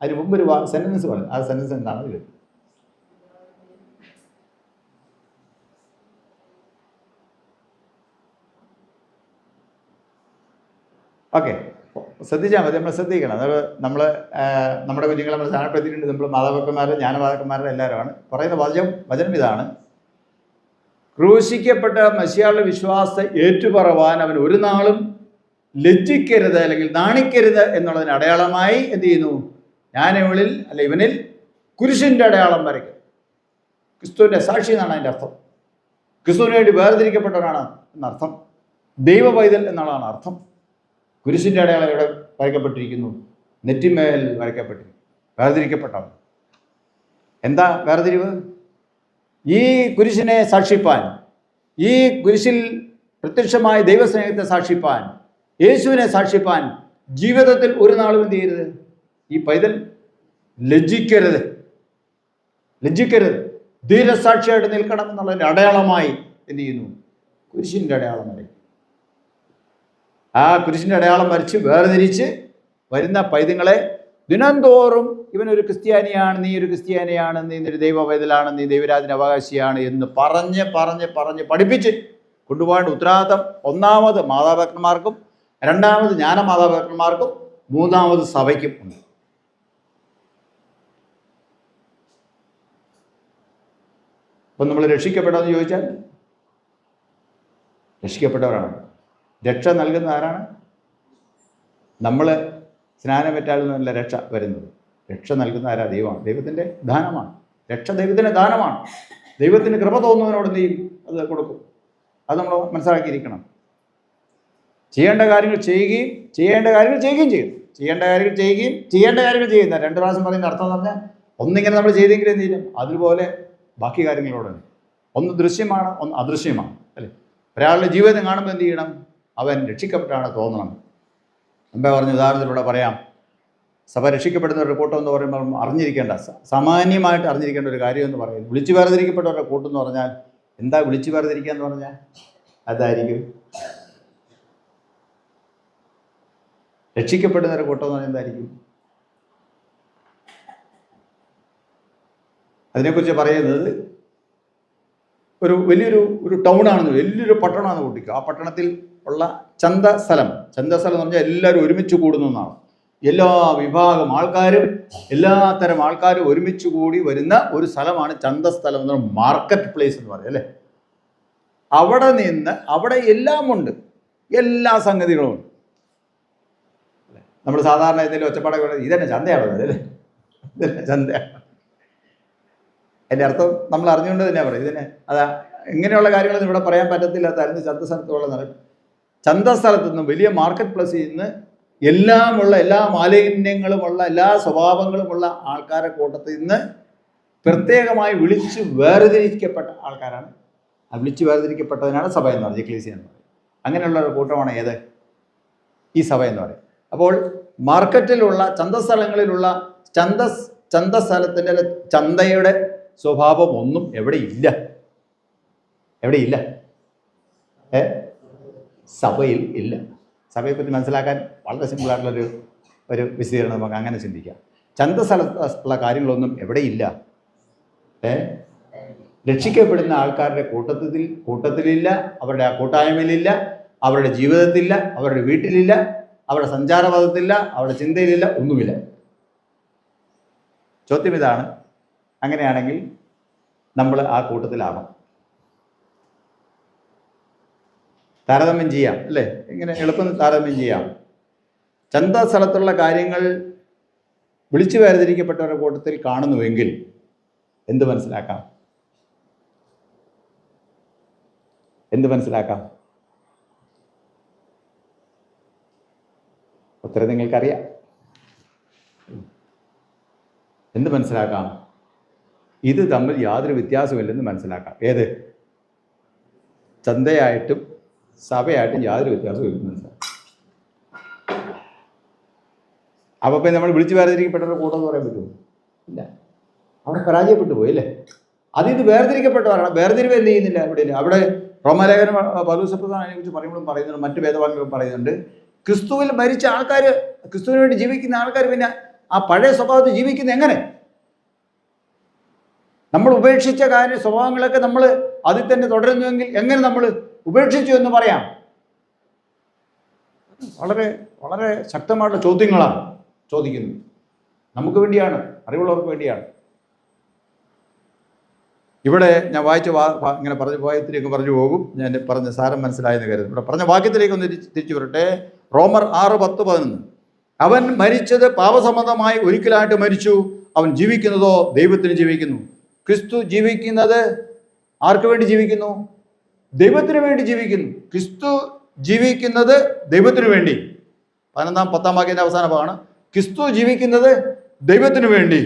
അതിന് മുമ്പ് ഒരു സെൻറ്റൻസ് പറഞ്ഞു. ആ സെൻറ്റൻസ് എന്താണ്? ഇത് ഓക്കെ, ശ്രദ്ധിച്ചാൽ മതി. നമ്മൾ ശ്രദ്ധിക്കണം. അത് നമ്മുടെ കുഞ്ഞുങ്ങളെ നമ്മൾ സ്ഥാനപ്പെടുത്തിയിട്ടുണ്ട്. നമ്മൾ മാതാപിതാക്കന്മാരും ജ്ഞാനമാതാക്കന്മാരും എല്ലാവരുമാണ്. പറയുന്ന വചനം ഇതാണ്: ക്രൂശിക്കപ്പെട്ട മശിഹായുടെ വിശ്വാസത്തെ ഏറ്റുപറവാൻ അവൻ ഒരു നാളും ലജ്ജിക്കരുത്, അല്ലെങ്കിൽ നാണിക്കരുത് എന്നുള്ളതിന് അടയാളമായി എന്ത് ചെയ്യുന്നു? ഇവനിൽ കുരിശിൻ്റെ അടയാളം വരയ്ക്കും. ക്രിസ്തുവിൻ്റെ സാക്ഷി എന്നാണ് അതിൻ്റെ അർത്ഥം. ക്രിസ്തുവിന് വേണ്ടി വേർതിരിക്കപ്പെട്ടവനാണ് എന്നർത്ഥം. ദൈവ പൈതൽ എന്നുള്ളതാണ് അർത്ഥം. കുരിശിൻ്റെ അടയാളം ഇവിടെ വരയ്ക്കപ്പെട്ടിരിക്കുന്നു, നെറ്റിമേൽ വരയ്ക്കപ്പെട്ടിരിക്കുന്നു. വേർതിരിക്കപ്പെട്ടവൻ. എന്താ വേർതിരിവ്? ഈ കുരിശിനെ സാക്ഷിപ്പാൻ, ഈ കുരിശിൽ പ്രത്യക്ഷമായ ദൈവസ്നേഹത്തെ സാക്ഷിപ്പാൻ, യേശുവിനെ സാക്ഷിപ്പാൻ ജീവിതത്തിൽ ഒരു നാളും എന്ത് ചെയ്യരുത്? ഈ പൈതൽ ലജ്ജിക്കരുത്. ധീരസാക്ഷിയായിട്ട് നിൽക്കണം എന്നുള്ളതിൻ്റെ അടയാളമായി എന്ത് ചെയ്യുന്നു? കുരിശിൻ്റെ അടയാളം വരയ്ക്കും. ആ കുരിശിൻ്റെ അടയാളം വരച്ച് വേർതിരിച്ച് വരുന്ന പൈതങ്ങളെ ദിനംതോറും ഇവനൊരു ക്രിസ്ത്യാനിയാണ്, നീ ഒരു ക്രിസ്ത്യാനിയാണ്, നീ ഒരു ദൈവ പൈതലാണ്, നീ ദൈവരാജ്യത്തിന് അവകാശിയാണ് എന്ന് പറഞ്ഞ് പഠിപ്പിച്ച് കൊണ്ടുപോകേണ്ട ഉത്തരവാദിത്തം ഒന്നാമത് മാതാപിതാക്കന്മാർക്കും, രണ്ടാമത് ജ്ഞാനമാതാപിതാക്കന്മാർക്കും, മൂന്നാമത് സഭയ്ക്കും ഉണ്ട്. അപ്പം നമ്മൾ രക്ഷിക്കപ്പെടാമെന്ന് ചോദിച്ചാൽ രക്ഷിക്കപ്പെട്ടവരാണ്. രക്ഷ നൽകുന്ന ആരാണ്? നമ്മൾ സ്നാനമേറ്റാലൊന്നുമല്ല രക്ഷ വരുന്നത്. രക്ഷ നൽകുന്ന ആരാ? ദൈവമാണ്. ദൈവത്തിൻ്റെ ദാനമാണ്. രക്ഷ ദൈവത്തിൻ്റെ ദാനമാണ്. ദൈവത്തിന് കൃപ തോന്നുന്നവനോട് എന്ത് ചെയ്യും? അത് കൊടുക്കും. അത് നമ്മൾ മനസ്സിലാക്കിയിരിക്കണം. ചെയ്യേണ്ട കാര്യങ്ങൾ ചെയ്യുകയും ചെയ്യേണ്ട കാര്യങ്ങൾ ചെയ്യുകയും ചെയ്യും. ചെയ്യേണ്ട കാര്യങ്ങൾ ചെയ്യുന്ന രണ്ട് പ്രാവശ്യം പറയുന്ന അർത്ഥം എന്ന് പറഞ്ഞാൽ, ഒന്നിങ്ങനെ നമ്മൾ ചെയ്തെങ്കിലും എന്ത് ചെയ്യും? അതുപോലെ ബാക്കി കാര്യങ്ങളോടാണ്. ഒന്ന് ദൃശ്യമാണ്, ഒന്ന് അദൃശ്യമാണ്, അല്ലേ? ഒരാളുടെ ജീവിതം കാണുമ്പോൾ എന്ത് ചെയ്യണം? അവൻ രക്ഷിക്കപ്പെട്ടാണ് തോന്നണം. മുമ്പേ പറഞ്ഞ ഉദാഹരണത്തിലൂടെ പറയാം. സഭ രക്ഷിക്കപ്പെടുന്നവരുടെ കൂട്ടം എന്ന് പറയുമ്പോൾ അറിഞ്ഞിരിക്കേണ്ട, സാമാന്യമായിട്ട് അറിഞ്ഞിരിക്കേണ്ട ഒരു കാര്യം എന്ന് പറയുന്നത്, വിളിച്ചു വേർതിരിക്കപ്പെട്ടവരുടെ കൂട്ടം എന്ന് പറഞ്ഞാൽ എന്താ? വിളിച്ചു വേർതിരിക്കുക എന്ന് പറഞ്ഞാൽ അതായിരിക്കും. രക്ഷിക്കപ്പെടുന്നവരുടെ കൂട്ടം എന്ന് പറഞ്ഞാൽ എന്തായിരിക്കും? അതിനെക്കുറിച്ച് പറയുന്നത് വലിയൊരു ടൗണാണെന്ന്, വലിയൊരു പട്ടണമാണെന്ന് കൂട്ടിക്കുക. ആ പട്ടണത്തിൽ ഉള്ള ചന്തസ്ഥലം എന്ന് പറഞ്ഞാൽ എല്ലാവരും ഒരുമിച്ച് കൂടുന്ന ഒന്നാണ്. എല്ലാ വിഭാഗം ആൾക്കാരും, എല്ലാത്തരം ആൾക്കാരും ഒരുമിച്ച് കൂടി വരുന്ന ഒരു സ്ഥലമാണ് ചന്തസ്ഥലം എന്ന് പറഞ്ഞാൽ, മാർക്കറ്റ് പ്ലേസ് എന്ന് പറയും, അല്ലേ? അവിടെ എല്ലാം ഉണ്ട്, എല്ലാ സംഗതികളും ഉണ്ട്. നമ്മൾ സാധാരണ എന്തെങ്കിലും ഒച്ചപ്പാടൊക്കെ ഇതന്നെ ചന്തയാണ്, അല്ലേ? ഇതന്നെ ചന്തയാണ്. അതിൻ്റെ അർത്ഥം നമ്മൾ അറിഞ്ഞുകൊണ്ട് തന്നെയാണ് പറയും. ഇതിനെ ഇങ്ങനെയുള്ള കാര്യങ്ങളൊന്നും ഇവിടെ പറയാൻ പറ്റത്തില്ല. തരുന്ന ചന്തസ്ഥലത്തുള്ള ചന്തസ്ഥലത്തു നിന്ന്, വലിയ മാർക്കറ്റ് പ്ലേസിൽ നിന്ന് എല്ലാ മാലിന്യങ്ങളുമുള്ള, എല്ലാ സ്വഭാവങ്ങളുമുള്ള ആൾക്കാരെ കൂട്ടത്തിൽ നിന്ന് പ്രത്യേകമായി വിളിച്ച് വേർതിരിക്കപ്പെട്ട ആൾക്കാരാണ്. ആ വിളിച്ച് വേർതിരിക്കപ്പെട്ടതിനാണ് സഭ എന്ന് പറയുന്നത്, എക്ലീസിയ എന്ന് പറയുന്നത്. അങ്ങനെയുള്ള ഒരു കൂട്ടമാണ് ഏത്? ഈ സഭ എന്ന് പറയും. അപ്പോൾ മാർക്കറ്റിലുള്ള, ചന്തസ്ഥലങ്ങളിലുള്ള ചന്തസ്ഥലത്തിൻ്റെ ചന്തയുടെ സ്വഭാവം ഒന്നും എവിടെയില്ല. സഭയിൽ ഇല്ല. സഭയെപ്പറ്റി മനസ്സിലാക്കാൻ വളരെ സിമ്പിളായിട്ടുള്ളൊരു വിശദീകരണം നമുക്ക് അങ്ങനെ ചിന്തിക്കാം. ചന്തസ്ഥലത്തുള്ള കാര്യങ്ങളൊന്നും എവിടെയില്ല. രക്ഷിക്കപ്പെടുന്ന ആൾക്കാരുടെ കൂട്ടത്തിലില്ല, അവരുടെ ആ കൂട്ടായ്മയിലില്ല, അവരുടെ ജീവിതത്തിലില്ല, അവരുടെ വീട്ടിലില്ല, അവരുടെ സഞ്ചാരപഥത്തിലില്ല, അവരുടെ ചിന്തയിലില്ല, ഒന്നുമില്ല. ചോദ്യം ഇതാണ്, അങ്ങനെയാണെങ്കിൽ നമ്മൾ ആ കൂട്ടത്തിലാവാം. താരതമ്യം ചെയ്യാം അല്ലേ? ഇങ്ങനെ എളുപ്പം താരതമ്യം ചെയ്യാം. ചന്തസ്ഥലത്തുള്ള കാര്യങ്ങൾ വിളിച്ചു വേർതിരിക്കപ്പെട്ടവരുടെ കൂട്ടത്തിൽ കാണുന്നുവെങ്കിൽ എന്ത് മനസ്സിലാക്കാം? ഉത്തരം നിങ്ങൾക്കറിയാം. എന്ത് മനസ്സിലാക്കാം? ഇത് തമ്മിൽ യാതൊരു വ്യത്യാസമില്ലെന്ന് മനസ്സിലാക്കാം. ഏത്? ചന്തയായിട്ടും സഭയായിട്ടും യാതൊരു വ്യത്യാസവും ഇല്ലെന്ന് മനസ്സിലാക്കാം. അപ്പോൾ പിന്നെ നമ്മൾ വിളിച്ചു വേർതിരിക്കപ്പെട്ടവരുടെ കൂട്ടം എന്ന് പറയാൻ പറ്റുമോ? ഇല്ല. അവിടെ പരാജയപ്പെട്ടു പോയി അല്ലേ? അതിന് വേർതിരിക്കപ്പെട്ടവരാണ്. വേർതിരിവ് എന്ത് ചെയ്യുന്നില്ല അവിടെ. അവിടെ റോമാലേഖനം പൗലോസപ്പനെ കുറിച്ച് പറയുമ്പോഴും പറയുന്നുണ്ട്, മറ്റ് വേദവാക്യങ്ങളും പറയുന്നുണ്ട്, ക്രിസ്തുവിൽ മരിച്ച ആൾക്കാർ, ക്രിസ്തുവിന് വേണ്ടി ജീവിക്കുന്ന ആൾക്കാർ പിന്നെ ആ പഴയ സ്വഭാവത്തിൽ ജീവിക്കുന്ന എങ്ങനെ? നമ്മൾ ഉപേക്ഷിച്ച സ്വഭാവങ്ങളൊക്കെ നമ്മൾ അതിൽ തന്നെ തുടരുന്നുവെങ്കിൽ എങ്ങനെ നമ്മൾ ഉപേക്ഷിച്ചു എന്ന് പറയാം? വളരെ വളരെ ശക്തമായിട്ടുള്ള ചോദ്യങ്ങളാണ് ചോദിക്കുന്നത്. നമുക്ക് വേണ്ടിയാണ്, അറിവുള്ളവർക്ക് വേണ്ടിയാണ്. ഇവിടെ ഞാൻ വായിച്ച ഇങ്ങനെ വാക്യത്തിലേക്ക് പറഞ്ഞു പോകും. ഞാൻ പറഞ്ഞ സാരം മനസ്സിലായെന്ന് കരുതുന്നു. ഇവിടെ പറഞ്ഞ വാക്യത്തിലേക്ക് ഒന്ന് തിരിച്ചു വരട്ടെ. റോമർ 6:10-11. അവൻ മരിച്ചത് പാപസംബന്ധമായി ഒരിക്കലായിട്ട് മരിച്ചു, അവൻ ജീവിക്കുന്നതോ ദൈവത്തിന് ജീവിക്കുന്നു. ക്രിസ്തു ജീവിക്കുന്നത് ആർക്ക് വേണ്ടി ജീവിക്കുന്നു? ദൈവത്തിന് വേണ്ടി ജീവിക്കുന്നു. ക്രിസ്തു ജീവിക്കുന്നത് ദൈവത്തിന് വേണ്ടി. 10 വാക്യത്തിൻ്റെ അവസാന ഭാഗമാണ്. ക്രിസ്തു ജീവിക്കുന്നത് ദൈവത്തിന് വേണ്ടി.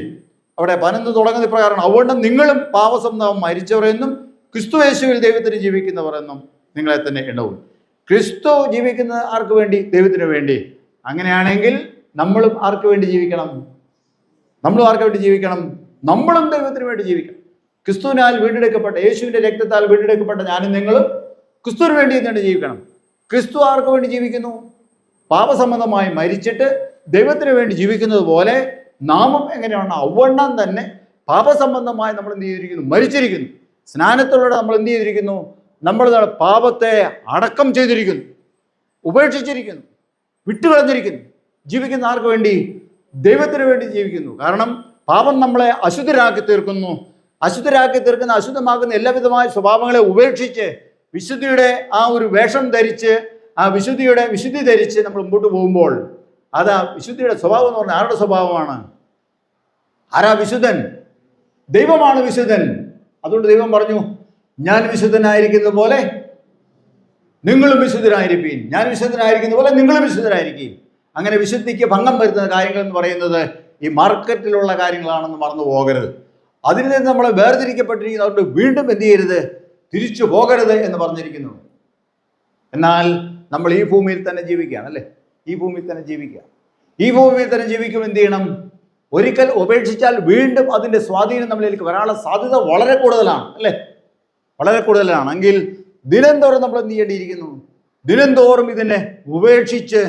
അവിടെ 11 തുടങ്ങുന്ന ഇപ്രകാരമാണ്, അതുകൊണ്ട് നിങ്ങളും പാപസംബന്ധം മരിച്ചവരെന്നും ക്രിസ്തു യേശുവിൽ ദൈവത്തിന് ജീവിക്കുന്നവർ എന്നും നിങ്ങളെ തന്നെ എണ്ണവും. ക്രിസ്തു ജീവിക്കുന്നത് ആർക്ക് വേണ്ടി? ദൈവത്തിന് വേണ്ടി. അങ്ങനെയാണെങ്കിൽ നമ്മളും ആർക്ക് വേണ്ടി ജീവിക്കണം? നമ്മളും ദൈവത്തിന് വേണ്ടി ജീവിക്കണം. ക്രിസ്തുവിനാൽ വീണ്ടെടുക്കപ്പെട്ട, യേശുവിൻ്റെ രക്തത്താൽ വീണ്ടെടുക്കപ്പെട്ട ഞാനും നിങ്ങളും ക്രിസ്തുവിന് വേണ്ടി തന്നെ ജീവിക്കണം. ക്രിസ്തു ആർക്ക് വേണ്ടി ജീവിക്കുന്നു? പാപസംബന്ധമായി മരിച്ചിട്ട് ദൈവത്തിന് വേണ്ടി ജീവിക്കുന്നത് പോലെ നാമും എങ്ങനെയാണ് അവണ്ണം തന്നെ പാപസംബന്ധമായി നമ്മൾ എന്ത് ചെയ്തിരിക്കുന്നു? മരിച്ചിരിക്കുന്നു. സ്നാനത്തിലൂടെ നമ്മൾ എന്ത് ചെയ്തിരിക്കുന്നു? നമ്മൾ പാപത്തെ അടക്കം ചെയ്തിരിക്കുന്നു, ഉപേക്ഷിച്ചിരിക്കുന്നു, വിട്ടുകളഞ്ഞിരിക്കുന്നു. ജീവിക്കുന്ന ആർക്ക് വേണ്ടി? ദൈവത്തിന് വേണ്ടി ജീവിക്കുന്നു. കാരണം പാപം നമ്മളെ അശുദ്ധരാക്കി തീർക്കുന്നു. അശുദ്ധമാക്കുന്ന എല്ലാവിധമായ സ്വഭാവങ്ങളെ ഉപേക്ഷിച്ച് വിശുദ്ധിയുടെ ആ ഒരു വേഷം ധരിച്ച്, ആ വിശുദ്ധി ധരിച്ച് നമ്മൾ മുമ്പോട്ട് പോകുമ്പോൾ, അത് ആ വിശുദ്ധിയുടെ സ്വഭാവം എന്ന് പറഞ്ഞാൽ ആരുടെ സ്വഭാവമാണ്? ആരാ വിശുദ്ധൻ? ദൈവമാണ് വിശുദ്ധൻ. അതുകൊണ്ട് ദൈവം പറഞ്ഞു, ഞാൻ വിശുദ്ധനായിരിക്കുന്ന പോലെ നിങ്ങളും വിശുദ്ധരായിരിക്കും. ഞാൻ വിശുദ്ധനായിരിക്കുന്ന പോലെ നിങ്ങളും വിശുദ്ധരായിരിക്കും. അങ്ങനെ വിശുദ്ധിക്ക് ഭംഗം വരുത്തുന്ന കാര്യങ്ങൾ എന്ന് പറയുന്നത് ഈ മാർക്കറ്റിലുള്ള കാര്യങ്ങളാണെന്ന് മറന്നു പോകരുത്. അതിൽ നിന്ന് നമ്മൾ വേർതിരിക്കപ്പെട്ടിരിക്കുന്നു. അതുകൊണ്ട് വീണ്ടും എന്ത് ചെയ്യരുത്? തിരിച്ചു പോകരുത് എന്ന് പറഞ്ഞിരിക്കുന്നു. എന്നാൽ നമ്മൾ ഈ ഭൂമിയിൽ തന്നെ ജീവിക്കുകയാണ് അല്ലേ? ഈ ഭൂമിയിൽ തന്നെ ജീവിക്കും. എന്ത് ചെയ്യണം? ഒരിക്കൽ ഉപേക്ഷിച്ചാൽ വീണ്ടും അതിൻ്റെ സ്വാധീനം നമ്മളിലേക്ക് വരാനുള്ള സാധ്യത വളരെ കൂടുതലാണ് അല്ലേ? വളരെ കൂടുതലാണ്. എങ്കിൽ ദിനംതോറും നമ്മൾ എന്ത് ചെയ്യേണ്ടിയിരിക്കുന്നു? ദിനംതോറും ഇതിനെ ഉപേക്ഷിച്ച്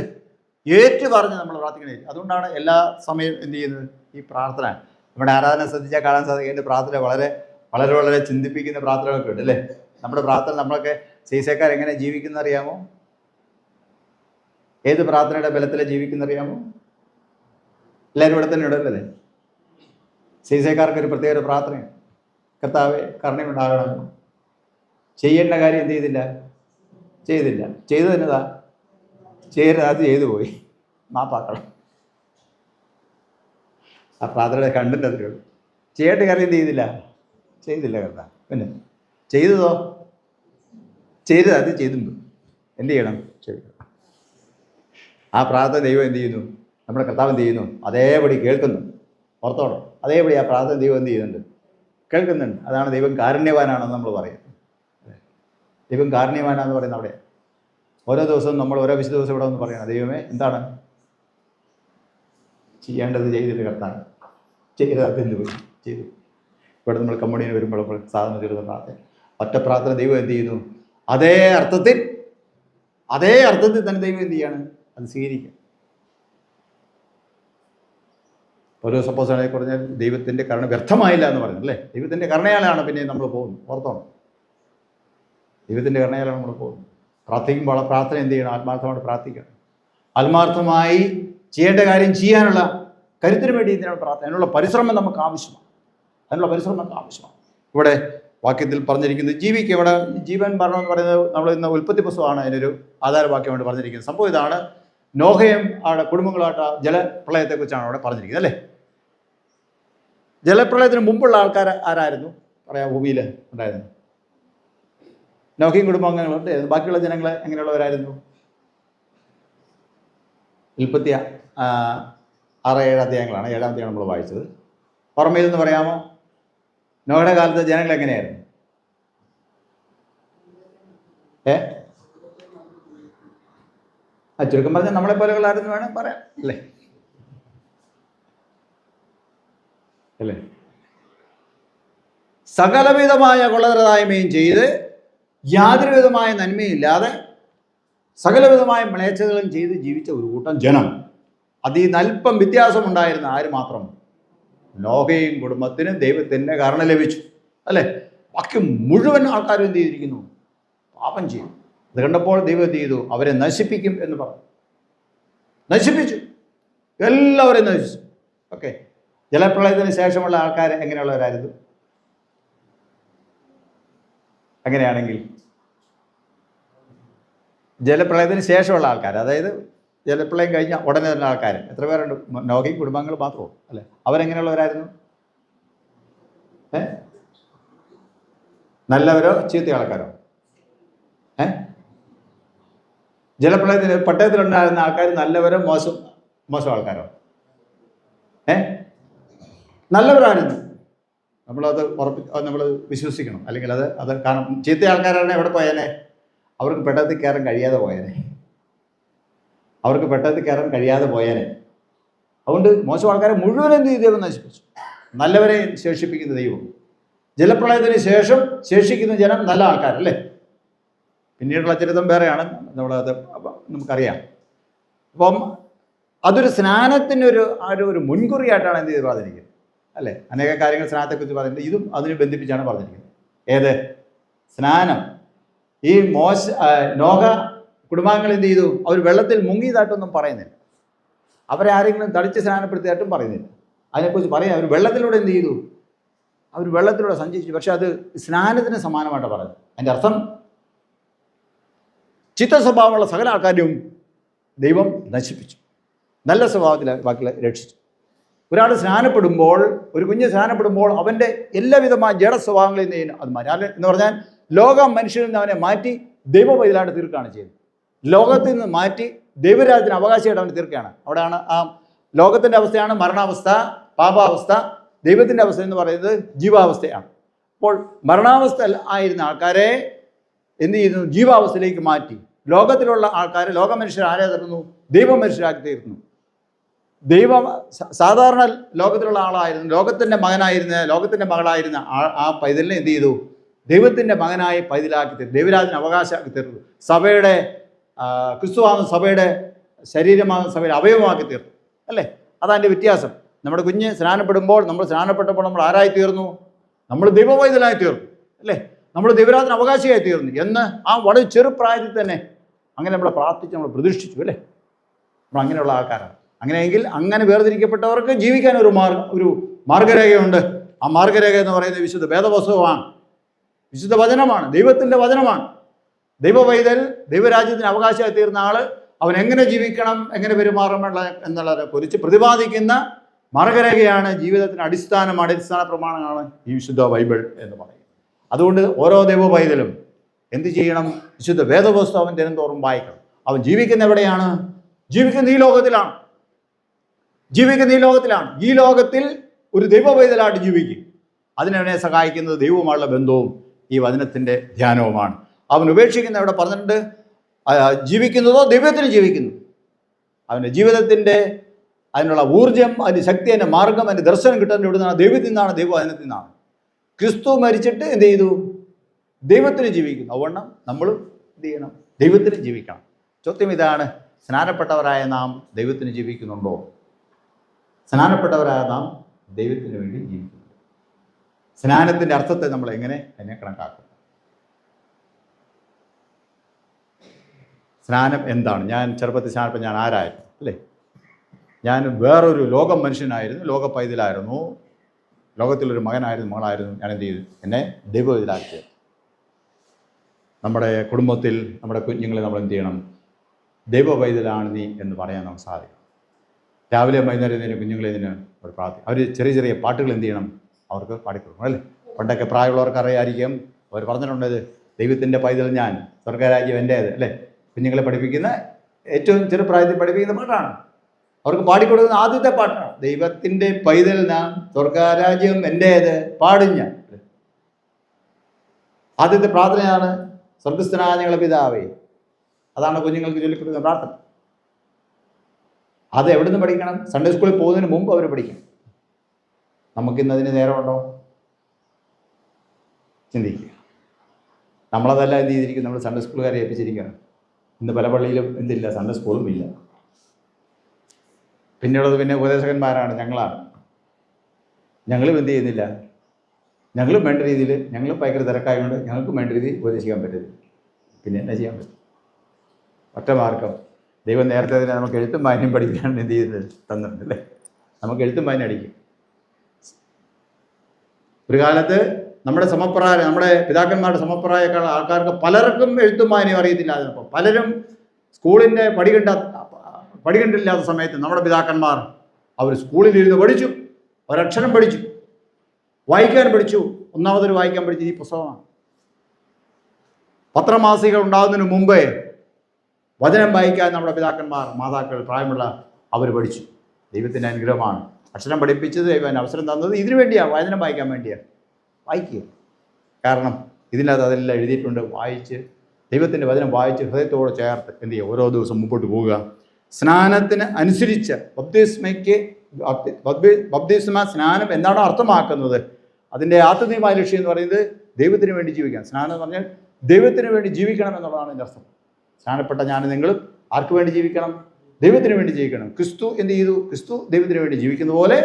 ഏറ്റുപറഞ്ഞ് നമ്മൾ പ്രാർത്ഥിക്കണേ. അതുകൊണ്ടാണ് എല്ലാ സമയം എന്ത് ചെയ്യുന്നത്? ഈ പ്രാർത്ഥന, നമ്മുടെ ആരാധന ശ്രദ്ധിച്ചാൽ കാണാൻ സാധിക്കും. എൻ്റെ പ്രാർത്ഥന വളരെ വളരെ വളരെ ചിന്തിപ്പിക്കുന്ന പ്രാർത്ഥനകളൊക്കെ ഉണ്ട് അല്ലേ? നമ്മുടെ പ്രാർത്ഥന നമ്മളൊക്കെ സീസക്കാർ എങ്ങനെ ജീവിക്കുന്ന അറിയാമോ? ഏത് പ്രാർത്ഥനയുടെ ബലത്തിലെ ജീവിക്കുന്ന അറിയാമോ? എല്ലാവരും ഇവിടെ തന്നെ ഉണ്ടല്ലേ? സീസക്കാർക്ക് ഒരു പ്രത്യേക പ്രാർത്ഥനയാണ്. കർത്താവേ കരുണയുണ്ടാകണം. ചെയ്യേണ്ട കാര്യം എന്ത് ചെയ്തില്ല. ചെയ്തതെന്നതാ? അത് ചെയ്തു പോയി, മാപ്പാക്കണം. ആ പ്രാർത്ഥനയുടെ കണ്ടിട്ട് അത്രേ ഉള്ളൂ. ചെയ്യേണ്ട കാര്യം എന്ത് ചെയ്തില്ല കർത്താവ്. പിന്നെ ചെയ്തത് അത് ചെയ്തിട്ടുണ്ട്. എന്ത് ചെയ്യണം? ക്ഷമിക്കണം. ആ പ്രാർത്ഥന ദൈവം എന്ത് ചെയ്യുന്നു? നമ്മുടെ കർത്താവ് എന്ത് ചെയ്യുന്നു? അതേപടി കേൾക്കുന്നു. ഓർത്തോണം, അതേപടി ആ പ്രാർത്ഥന ദൈവം എന്ത് ചെയ്യുന്നുണ്ട്? കേൾക്കുന്നുണ്ട്. അതാണ് ദൈവം കാരുണ്യവാനാണെന്ന് നമ്മൾ പറയുന്നത്. ദൈവം കാരുണ്യവാനാണെന്ന് പറയുന്നത് അവിടെ. ഓരോ ദിവസവും നമ്മൾ ഓരോ വിശുദ്ധ ദിവസം ഇവിടെ ഒന്ന് പറയണം, ദൈവമേ എന്താണ് ചെയ്യേണ്ടത് ചെയ്തിട്ട് കർത്താൻ ചെയ്തതിന് പോയി ചെയ്തു. ഇവിടെ നമ്മൾ കമ്മ്യൂണിന് വരുമ്പോൾ സാധനം തീർന്ന പ്രാർത്ഥന, ഒറ്റ പ്രാർത്ഥന ദൈവം എന്ത് ചെയ്യുന്നു? അതേ അർത്ഥത്തിൽ തന്നെ ദൈവം എന്ത് ചെയ്യാണ്? അത് സ്വീകരിക്കുക. ഓരോ സപ്പോസാണെ പറഞ്ഞാൽ ദൈവത്തിൻ്റെ കരുണ വ്യർത്ഥമായില്ല എന്ന് പറയുന്നത് അല്ലേ? ദൈവത്തിൻ്റെ കരുണയാലാണ് പിന്നെ നമ്മൾ പോകുന്നത്. ഓർത്തോണം, ദൈവത്തിൻ്റെ കരുണയാലാണ് നമ്മൾ പോകുന്നത്. പ്രാർത്ഥിക്കുമ്പോൾ ആ പ്രാർത്ഥന എന്ത് ചെയ്യണം? ആത്മാർത്ഥമായിട്ട് പ്രാർത്ഥിക്കണം. ആത്മാർത്ഥമായി ചെയ്യേണ്ട കാര്യം ചെയ്യാനുള്ള കരുത്തിന് വേണ്ടി ഇതിനുള്ള പ്രാർത്ഥന, അതിനുള്ള പരിശ്രമം നമുക്ക് ആവശ്യമാണ്. ഇവിടെ വാക്യത്തിൽ പറഞ്ഞിരിക്കുന്നത് ജീവിക്കുക. ഇവിടെ ജീവൻ മരണം എന്ന് പറയുന്നത് നമ്മൾ ഇന്ന് ഉൽപ്പത്തി പുസ്തകമാണ് അതിനൊരു ആധാരവാക്യമായിട്ട് പറഞ്ഞിരിക്കുന്നത്. സംഭവം ഇതാണ്, നോഹയും അവിടെ കുടുംബങ്ങളായിട്ട് ജലപ്രളയത്തെക്കുറിച്ചാണ് അവിടെ പറഞ്ഞിരിക്കുന്നത് അല്ലേ? ജലപ്രളയത്തിന് മുമ്പുള്ള ആൾക്കാർ ആരായിരുന്നു പറയാം? ഭൂമിയിൽ ഉണ്ടായിരുന്നു നോഹയും കുടുംബാംഗങ്ങളുണ്ട്. ബാക്കിയുള്ള ജനങ്ങൾ എങ്ങനെയുള്ളവരായിരുന്നു? ഉൽപ്പത്തി 6-7 അധ്യായങ്ങളാണ്. 7-ാം അധ്യായം നമ്മൾ വായിച്ചത്. ഓർമ്മയിൽ നിന്ന് പറയാമോ? നോഹയുടെ കാലത്ത് ജനങ്ങൾ എങ്ങനെയായിരുന്നു? ചുരുക്കം പറഞ്ഞാൽ നമ്മളെ പോലെയുള്ളായിരുന്നു വേണം പറയാം അല്ലേ? സകലവിധമായ കൊള്ളതരായ്മയും ചെയ്ത് യാതൊരു വിധമായ നന്മയില്ലാതെ സകലവിധമായ മ്ലേച്ഛതകളും ചെയ്ത് ജീവിച്ച ഒരു കൂട്ടം ജനം. അതിൽ നിന്ന് അല്പം വ്യത്യാസമുണ്ടായിരുന്ന ആര് മാത്രം? നോഹയും കുടുംബത്തിന് ദൈവത്തിൻ്റെ കരുണ ലഭിച്ചു അല്ലേ? ബാക്കി മുഴുവൻ ആൾക്കാരും എന്ത് ചെയ്തിരിക്കുന്നു? പാപം ചെയ്യും. അത് കണ്ടപ്പോൾ ദൈവം എന്ത് ചെയ്തു? അവരെ നശിപ്പിക്കും എന്ന് പറഞ്ഞു. നശിപ്പിച്ചു, എല്ലാവരെയും നശിച്ചു. ഓക്കെ, ജലപ്രളയത്തിന് ശേഷമുള്ള ആൾക്കാർ എങ്ങനെയുള്ളവരായിരുന്നു? അങ്ങനെയാണെങ്കിൽ ജലപ്രളയത്തിന് ശേഷമുള്ള ആൾക്കാർ, അതായത് ജലപ്രളയം കഴിഞ്ഞ ഉടനെ തന്നെ ആൾക്കാർ എത്ര പേരുണ്ട്? നോഹയും കുടുംബങ്ങൾ മാത്രമോ അല്ലേ? അവരെങ്ങനെയുള്ളവരായിരുന്നു? നല്ലവരോ ചീത്ത ആൾക്കാരോ? ജലപ്രളയത്തിൽ പട്ടയത്തിലുണ്ടായിരുന്ന ആൾക്കാർ നല്ലവരോ മോശം ആൾക്കാരോ? നല്ലവരായിരുന്നു. നമ്മളത് നമ്മൾ വിശ്വസിക്കണം. അല്ലെങ്കിൽ അത് കാരണം ചീത്ത ആൾക്കാരാണ് എവിടെ പോയേനെ? അവർക്ക് പെട്ടത്തിൽ കയറാൻ കഴിയാതെ പോയേനെ. അതുകൊണ്ട് മോശം ആൾക്കാരെ മുഴുവൻ എന്ത് ചെയ്ത് ദൈവം നശിപ്പിച്ചു. നല്ലവരെ ശേഷിപ്പിക്കുന്ന ദൈവം. ജലപ്രളയത്തിന് ശേഷം ശേഷിക്കുന്ന ജനം നല്ല ആൾക്കാരല്ലേ? പിന്നീടുള്ള ചരിത്രം വേറെയാണ്, നമ്മളത് നമുക്കറിയാം. അപ്പം അതൊരു സ്നാനത്തിൻ്റെ ഒരു മുൻകുറിയായിട്ടാണ് എന്ത് ചെയ്ത് പറഞ്ഞിരിക്കുന്നത് അല്ലേ? അനേക കാര്യങ്ങൾ സ്നാനത്തെക്കുറിച്ച് പറഞ്ഞിട്ടുണ്ട്. ഇതും അതിനെ ബന്ധിപ്പിച്ചാണ് പറഞ്ഞിരിക്കുന്നത്. ഏത് സ്നാനം? ഈ നോഹ കുടുംബാംഗങ്ങൾ എന്ത് ചെയ്തു? അവർ വെള്ളത്തിൽ മുങ്ങിയതായിട്ടൊന്നും പറയുന്നില്ല. അവരെ ആരെങ്കിലും തളിച്ച് സ്നാനപ്പെടുത്തിയായിട്ടും പറയുന്നില്ല. അതിനെക്കുറിച്ച് പറയാം. അവർ വെള്ളത്തിലൂടെ എന്ത് ചെയ്തു? അവർ വെള്ളത്തിലൂടെ സഞ്ചരിച്ചു. പക്ഷെ അത് സ്നാനത്തിന് സമാനമായിട്ടാണ് പറയുന്നത്. അതിൻ്റെ അർത്ഥം ചിത്ത സ്വഭാവമുള്ള സകല ആൾക്കാരും ദൈവം നശിപ്പിച്ചു, നല്ല സ്വഭാവത്തിൽ ബാക്കിയുള്ള രക്ഷിച്ചു. ഒരാൾ സ്നാനപ്പെടുമ്പോൾ, ഒരു കുഞ്ഞ് സ്നാനപ്പെടുമ്പോൾ അവൻ്റെ എല്ലാവിധമായ ജഡ സ്വഭാവങ്ങളിൽ നിന്ന് അത് മാറ്റി എന്ന് പറഞ്ഞാൽ മനുഷ്യരിൽ നിന്ന് അവനെ മാറ്റി ദൈവപൈതലായിട്ട് തീർക്കുകയാണ് ചെയ്യുന്നത്. ലോകത്തിൽ നിന്ന് മാറ്റി ദൈവരാജ്യത്തിന് അവകാശമായിട്ട് അവനെ തീർക്കുകയാണ്. അവിടെയാണ് ആ ലോകത്തിൻ്റെ അവസ്ഥയാണ് മരണാവസ്ഥ, പാപാവസ്ഥ. ദൈവത്തിൻ്റെ അവസ്ഥ എന്ന് പറയുന്നത് ജീവാവസ്ഥയാണ്. അപ്പോൾ മരണാവസ്ഥ ആയിരുന്ന ആൾക്കാരെ എന്ത് ചെയ്യുന്നു? ജീവാവസ്ഥയിലേക്ക് മാറ്റി. ലോകത്തിലുള്ള ആൾക്കാരെ, മനുഷ്യർ ആരെ തീർന്നു? ദൈവമനുഷ്യരാക്കി തീർന്നു. സാധാരണ ലോകത്തിലുള്ള ആളായിരുന്നു, ലോകത്തിൻ്റെ മകളായിരുന്ന ആ പൈതലിനെ എന്ത് ചെയ്തു? ദൈവത്തിൻ്റെ മകനായി പൈതലാക്കി തീർന്നു, ദൈവരാജ്യത്തിന് അവകാശമാക്കി തീർന്നു. സഭയുടെ ക്രിസ്തുവാകുന്ന സഭയുടെ ശരീരമാകുന്ന സഭയുടെ അവയവമാക്കി തീർന്നു അല്ലേ? അതാണ് വ്യത്യാസം. നമ്മുടെ കുഞ്ഞ് സ്നാനപ്പെടുമ്പോൾ, നമ്മൾ ആരായി തീർന്നു? നമ്മൾ ദൈവപൈതലായി തീർന്നു അല്ലേ? നമ്മൾ ദൈവരാജ്യത്തിന് അവകാശിയായി തീർന്നു എന്ന് ആ വളരെ ചെറുപ്രായത്തിൽ തന്നെ അങ്ങനെ നമ്മളെ പ്രാർത്ഥിച്ച് നമ്മൾ പ്രതീക്ഷിച്ചു അല്ലേ? നമ്മൾ അങ്ങനെയുള്ള ആൾക്കാരാണ്. അങ്ങനെയെങ്കിൽ അങ്ങനെ വേർതിരിക്കപ്പെട്ടവർക്ക് ജീവിക്കാൻ ഒരു മാർഗരേഖയുണ്ട്. ആ മാർഗരേഖ എന്ന് പറയുന്നത് വിശുദ്ധ വേദപുസ്തകമാണ്, വിശുദ്ധ വചനമാണ്, ദൈവത്തിൻ്റെ വചനമാണ്. ദൈവപൈതൽ ദൈവരാജ്യത്തിന് അവകാശമായി തീർന്ന ആൾ അവൻ എങ്ങനെ ജീവിക്കണം, എങ്ങനെ പെരുമാറണം എന്നുള്ളതിനെ കുറിച്ച് പ്രതിപാദിക്കുന്ന മാർഗരേഖയാണ്, ജീവിതത്തിന് അടിസ്ഥാന പ്രമാണങ്ങളാണ് ഈ വിശുദ്ധ ബൈബിൾ എന്ന് പറയുന്നത്. അതുകൊണ്ട് ഓരോ ദൈവപൈതലും എന്ത് ചെയ്യണം? വിശുദ്ധ വേദപുസ്തകം ദിനംതോറും വായിക്കണം. ആ അവൻ ജീവിക്കുന്ന എവിടെയാണ്? ജീവിക്കുന്ന ഈ ലോകത്തിലാണ്. ജീവിക്കുന്ന ഈ ലോകത്തിലാണ്. ഈ ലോകത്തിൽ ഒരു ദൈവപൈതലായിട്ട് ജീവിക്കും. അതിനവനെ സഹായിക്കുന്നത് ദൈവവുമായുള്ള ബന്ധവും ഈ വചനത്തിൻ്റെ ധ്യാനവുമാണ്. അവൻ ഉപേക്ഷിക്കുന്ന ഇവിടെ പറഞ്ഞിട്ടുണ്ട്, ജീവിക്കുന്നതോ ദൈവത്തിന് ജീവിക്കുന്നു. അവൻ്റെ ജീവിതത്തിൻ്റെ അതിനുള്ള ഊർജം, അതിൻ്റെ ശക്തി, അതിൻ്റെ മാർഗം, അതിൻ്റെ ദർശനം കിട്ടുന്നത് ഇവിടെ നിന്നാണ്? ദൈവത്തിൽ നിന്നാണ്, ദൈവവചനത്തിൽ നിന്നാണ്. ക്രിസ്തു മരിച്ചിട്ട് എന്ത് ചെയ്തു? ദൈവത്തിന് ജീവിക്കുന്നു. അതുകൊണ്ട് നമ്മളും എന്ത് ചെയ്യണം? ദൈവത്തിന് ജീവിക്കണം. ചോദ്യം ഇതാണ്, സ്നാനപ്പെട്ടവരായ നാം ദൈവത്തിന് ജീവിക്കുന്നുണ്ടോ? സ്നാനപ്പെട്ടവരായ നാം ദൈവത്തിന് വേണ്ടി ജീവിക്കുന്നു. സ്നാനത്തിൻ്റെ അർത്ഥത്തെ നമ്മൾ എങ്ങനെ അതിനെ കണക്കാക്കും? സ്നാനം എന്താണ്? ഞാൻ ചെറുപ്പത്തിൽ സ്നാനപ്പോൾ ഞാൻ ആരായിരുന്നു അല്ലേ? ഞാൻ വേറൊരു ലോകം മനുഷ്യനായിരുന്നു, ലോക പൈതലായിരുന്നു, ലോകത്തിലൊരു മകനായിരുന്നു, മകളായിരുന്നു. ഞാൻ എന്ത് ചെയ്തു? എന്നെ ദൈവപൈതലാക്കിയത്. നമ്മുടെ കുടുംബത്തിൽ നമ്മുടെ കുഞ്ഞുങ്ങളെ നമ്മൾ എന്ത് ചെയ്യണം? ദൈവപൈതലാണ് നീ എന്ന് പറയാൻ നമുക്ക് സാധിക്കും. രാവിലെ വൈകുന്നേരം ഇതിന് കുഞ്ഞുങ്ങളെ ഇതിന് ഒരു പ്രാർത്ഥന, അവർ ചെറിയ ചെറിയ പാട്ടുകൾ എന്ത് ചെയ്യണം? അവർക്ക് പാടിക്കൊടുക്കണം അല്ലേ? പണ്ടൊക്കെ പ്രായമുള്ളവർക്ക് അറിയായിരിക്കും, അവർ പറഞ്ഞിട്ടുണ്ട്, ദൈവത്തിൻ്റെ പൈതൽ ഞാൻ, സ്വർഗരാജ്യം എൻ്റേത് അല്ലേ? കുഞ്ഞുങ്ങളെ പഠിപ്പിക്കുന്ന ഏറ്റവും ചെറു പ്രായത്തിൽ പഠിപ്പിക്കുന്ന പാട്ടാണ്. അവർക്ക് പാടിക്കൊടുക്കുന്ന ആദ്യത്തെ പാട്ടാണ്, ദൈവത്തിൻ്റെ പൈതൽ നാം, സ്വർഗരാജ്യം എൻ്റേത് പാടും ഞാൻ. ആദ്യത്തെ പ്രാർത്ഥനയാണ് സ്വർഗസ്ഥനായ ഞങ്ങളുടെ പിതാവേ. അതാണ് കുഞ്ഞുങ്ങൾക്ക് ചൊല്ലിക്കൊടുക്കുന്ന പ്രാർത്ഥന. അത് എവിടെ നിന്ന് പഠിക്കണം? സൺഡേ സ്കൂളിൽ പോകുന്നതിന് മുമ്പ് അവർ പഠിക്കണം. നമുക്കിന്നതിന് നേരമുണ്ടോ? ചിന്തിക്കുക. നമ്മളതെല്ലാം എന്ത് ചെയ്തിരിക്കും? നമ്മൾ സൺഡേ സ്കൂളുകാരെ ഏൽപ്പിച്ചിരിക്കുകയാണ്. ഇന്ന് പല പള്ളിയിലും എന്തില്ല, സൺഡേ സ്കൂളും ഇല്ല. പിന്നീടത് പിന്നെ ഉപദേശകന്മാരാണ്, ഞങ്ങളാണ്. ഞങ്ങളും എന്ത് ചെയ്യുന്നില്ല, ഞങ്ങളും വേണ്ട രീതിയിൽ, ഞങ്ങളും ഭയങ്കര തിരക്കായതുകൊണ്ട് ഞങ്ങൾക്കും വേണ്ട രീതിയിൽ ഉപദേശിക്കാൻ പറ്റുന്നില്ല. പിന്നെ എന്നാ ചെയ്യാൻ പറ്റും? ഒറ്റ മാർഗം, ദൈവം നേരത്തെ തന്നെ നമുക്ക് എഴുത്തും വായനയും പഠിക്കാൻ എന്ത് ചെയ്ത് തന്നിട്ടുണ്ട് അല്ലേ? നമുക്ക് എഴുത്തും വായന അടിക്കും. ഒരു കാലത്ത് നമ്മുടെ സമപ്രായം, നമ്മുടെ പിതാക്കന്മാരുടെ സമപ്രായക്കാൾ ആൾക്കാർക്ക് പലർക്കും എഴുത്തും വായനയും അറിയത്തില്ലാതിരുന്നപ്പോൾ, പലരും സ്കൂളിൻ്റെ പടികണ്ടില്ലാത്ത സമയത്ത് നമ്മുടെ പിതാക്കന്മാർ അവർ സ്കൂളിലിരുന്ന് പഠിച്ചു, ഒരക്ഷരം പഠിച്ചു, വായിക്കാൻ പഠിച്ചു. ഒന്നാമതൊരു വായിക്കാൻ പഠിച്ചത് ഈ പുസ്തകമാണ്. പത്രമാസികൾ ഉണ്ടാകുന്നതിന് മുമ്പേ വചനം വായിക്കാൻ നമ്മുടെ പിതാക്കന്മാർ, മാതാക്കൾ, പ്രായമുള്ള അവർ പഠിച്ചു. ദൈവത്തിൻ്റെ അനുഗ്രഹമാണ്. അക്ഷരം പഠിപ്പിച്ചത്, ദൈവം അവസരം തന്നത് ഇതിനു വേണ്ടിയാണ്, വചനം വായിക്കാൻ വേണ്ടിയാണ്. വായിക്കുക. കാരണം ഇതിനകത്ത് അതെല്ലാം എഴുതിയിട്ടുണ്ട്. വായിച്ച് ദൈവത്തിൻ്റെ വചനം വായിച്ച് ഹൃദയത്തോട് ചേർത്ത് എന്ത് ചെയ്യുക? ഓരോ ദിവസം മുമ്പോട്ട് പോവുക. സ്നാനത്തിന് അനുസരിച്ച് ബപ്തിസ്മ സ്നാനം എന്താണോ അർത്ഥമാക്കുന്നത്, അതിൻ്റെ ആത്മീയമായ ലക്ഷ്യം എന്ന് പറയുന്നത് ദൈവത്തിന് വേണ്ടി ജീവിക്കാം. സ്നാനം എന്ന് പറഞ്ഞാൽ ദൈവത്തിന് വേണ്ടി ജീവിക്കണം എന്നുള്ളതാണ് എൻ്റെ അർത്ഥം. സ്നാനപ്പെട്ട ഞാൻ നിങ്ങളും ആർക്ക് വേണ്ടി ജീവിക്കണം? ദൈവത്തിന് വേണ്ടി ജീവിക്കണം. ക്രിസ്തു എന്ത് ചെയ്തു? ക്രിസ്തു ദൈവത്തിന് വേണ്ടി ജീവിക്കുന്ന പോലെ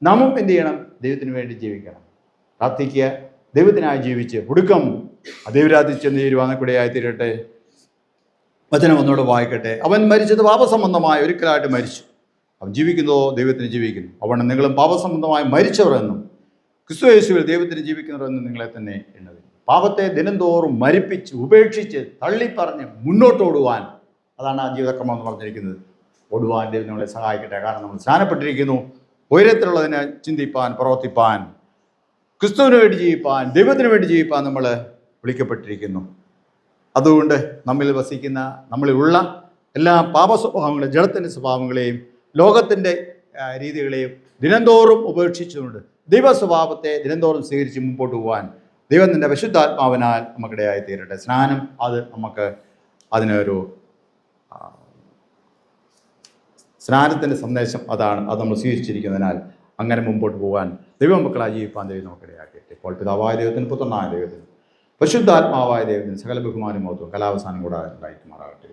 നാമും എന്ത് ചെയ്യണം? ദൈവത്തിന് വേണ്ടി ജീവിക്കണം. പ്രാർത്ഥിക്കുക, ദൈവത്തിനായി ജീവിച്ച് ഒടുക്കം ദൈവരാജ്യത്തിൽ ചെന്ന് ചേരുവാനൊക്കെയായി തീരട്ടെ. വചനം ഒന്നുകൂടെ വായിക്കട്ടെ. അവൻ മരിച്ചത് പാപസംബന്ധമായി ഒരിക്കലായിട്ട് മരിച്ചു. അവൻ ജീവിക്കുന്നതോ ദൈവത്തിന് ജീവിക്കുന്നു. അവൻ നിങ്ങളും പാപസംബന്ധമായി മരിച്ചവരെന്നും ക്രിസ്തു യേശുവിൽ ദൈവത്തിന് ജീവിക്കുന്നവരെന്നും നിങ്ങളെ തന്നെ എണ്ണുന്നു. പാപത്തെ ദിനംതോറും മരിപ്പിച്ച് ഉപേക്ഷിച്ച് തള്ളിപ്പറഞ്ഞ് മുന്നോട്ടോടുവാൻ, അതാണ് ആ ജീവിതക്രമം എന്ന് പറഞ്ഞിരിക്കുന്നത്. ഓടുവാൻ ദൈവം നമ്മളെ സഹായിക്കട്ടെ. കാരണം നമ്മൾ സ്നാനപ്പെട്ടിരിക്കുന്നു. ഉയരത്തിലുള്ളതിനെ ചിന്തിപ്പാൻ, പ്രവർത്തിപ്പാൻ, ക്രിസ്തുവിന് വേണ്ടി ജീവിപ്പാൻ, ദൈവത്തിന് വേണ്ടി ജീവിപ്പാൻ നമ്മൾ വിളിക്കപ്പെട്ടിരിക്കുന്നു. അതുകൊണ്ട് നമ്മിൽ വസിക്കുന്ന, നമ്മളിലുള്ള എല്ലാ പാപസ്വഭാവങ്ങളെയും, ജഡത്തിൻ്റെ സ്വഭാവങ്ങളെയും, ലോകത്തിൻ്റെ രീതികളെയും ദിനംതോറും ഉപേക്ഷിച്ചുകൊണ്ട് ദൈവസ്വഭാവത്തെ ദിനംതോറും സ്വീകരിച്ച് മുമ്പോട്ട് പോകാൻ ദൈവം തൻ്റെ പരിശുദ്ധാത്മാവിനാൽ നമുക്കിടയായി തീരട്ടെ. സ്നാനം അത് നമുക്ക് അതിനൊരു സ്നാനത്തിൻ്റെ സന്ദേശം അതാണ്. അത് നമ്മൾ സ്വീകരിച്ചിരിക്കുന്നതിനാൽ അങ്ങനെ മുമ്പോട്ട് പോകാൻ ദൈവമക്കളായി ജീവിപ്പാൻ ദൈവം നമുക്കിടയാക്കിയിട്ട് ഇപ്പോൾ പിതാവായ ദൈവത്തിന്, പുത്രനായ ദൈവത്തിന്, പരിശുദ്ധാത്മാവായ ദൈവത്തിന് സകല ബഹുമാനം മഹത്വവും കലാവസാനം കൂടാതെ ഉണ്ടായിട്ടുമാറാകട്ടെ.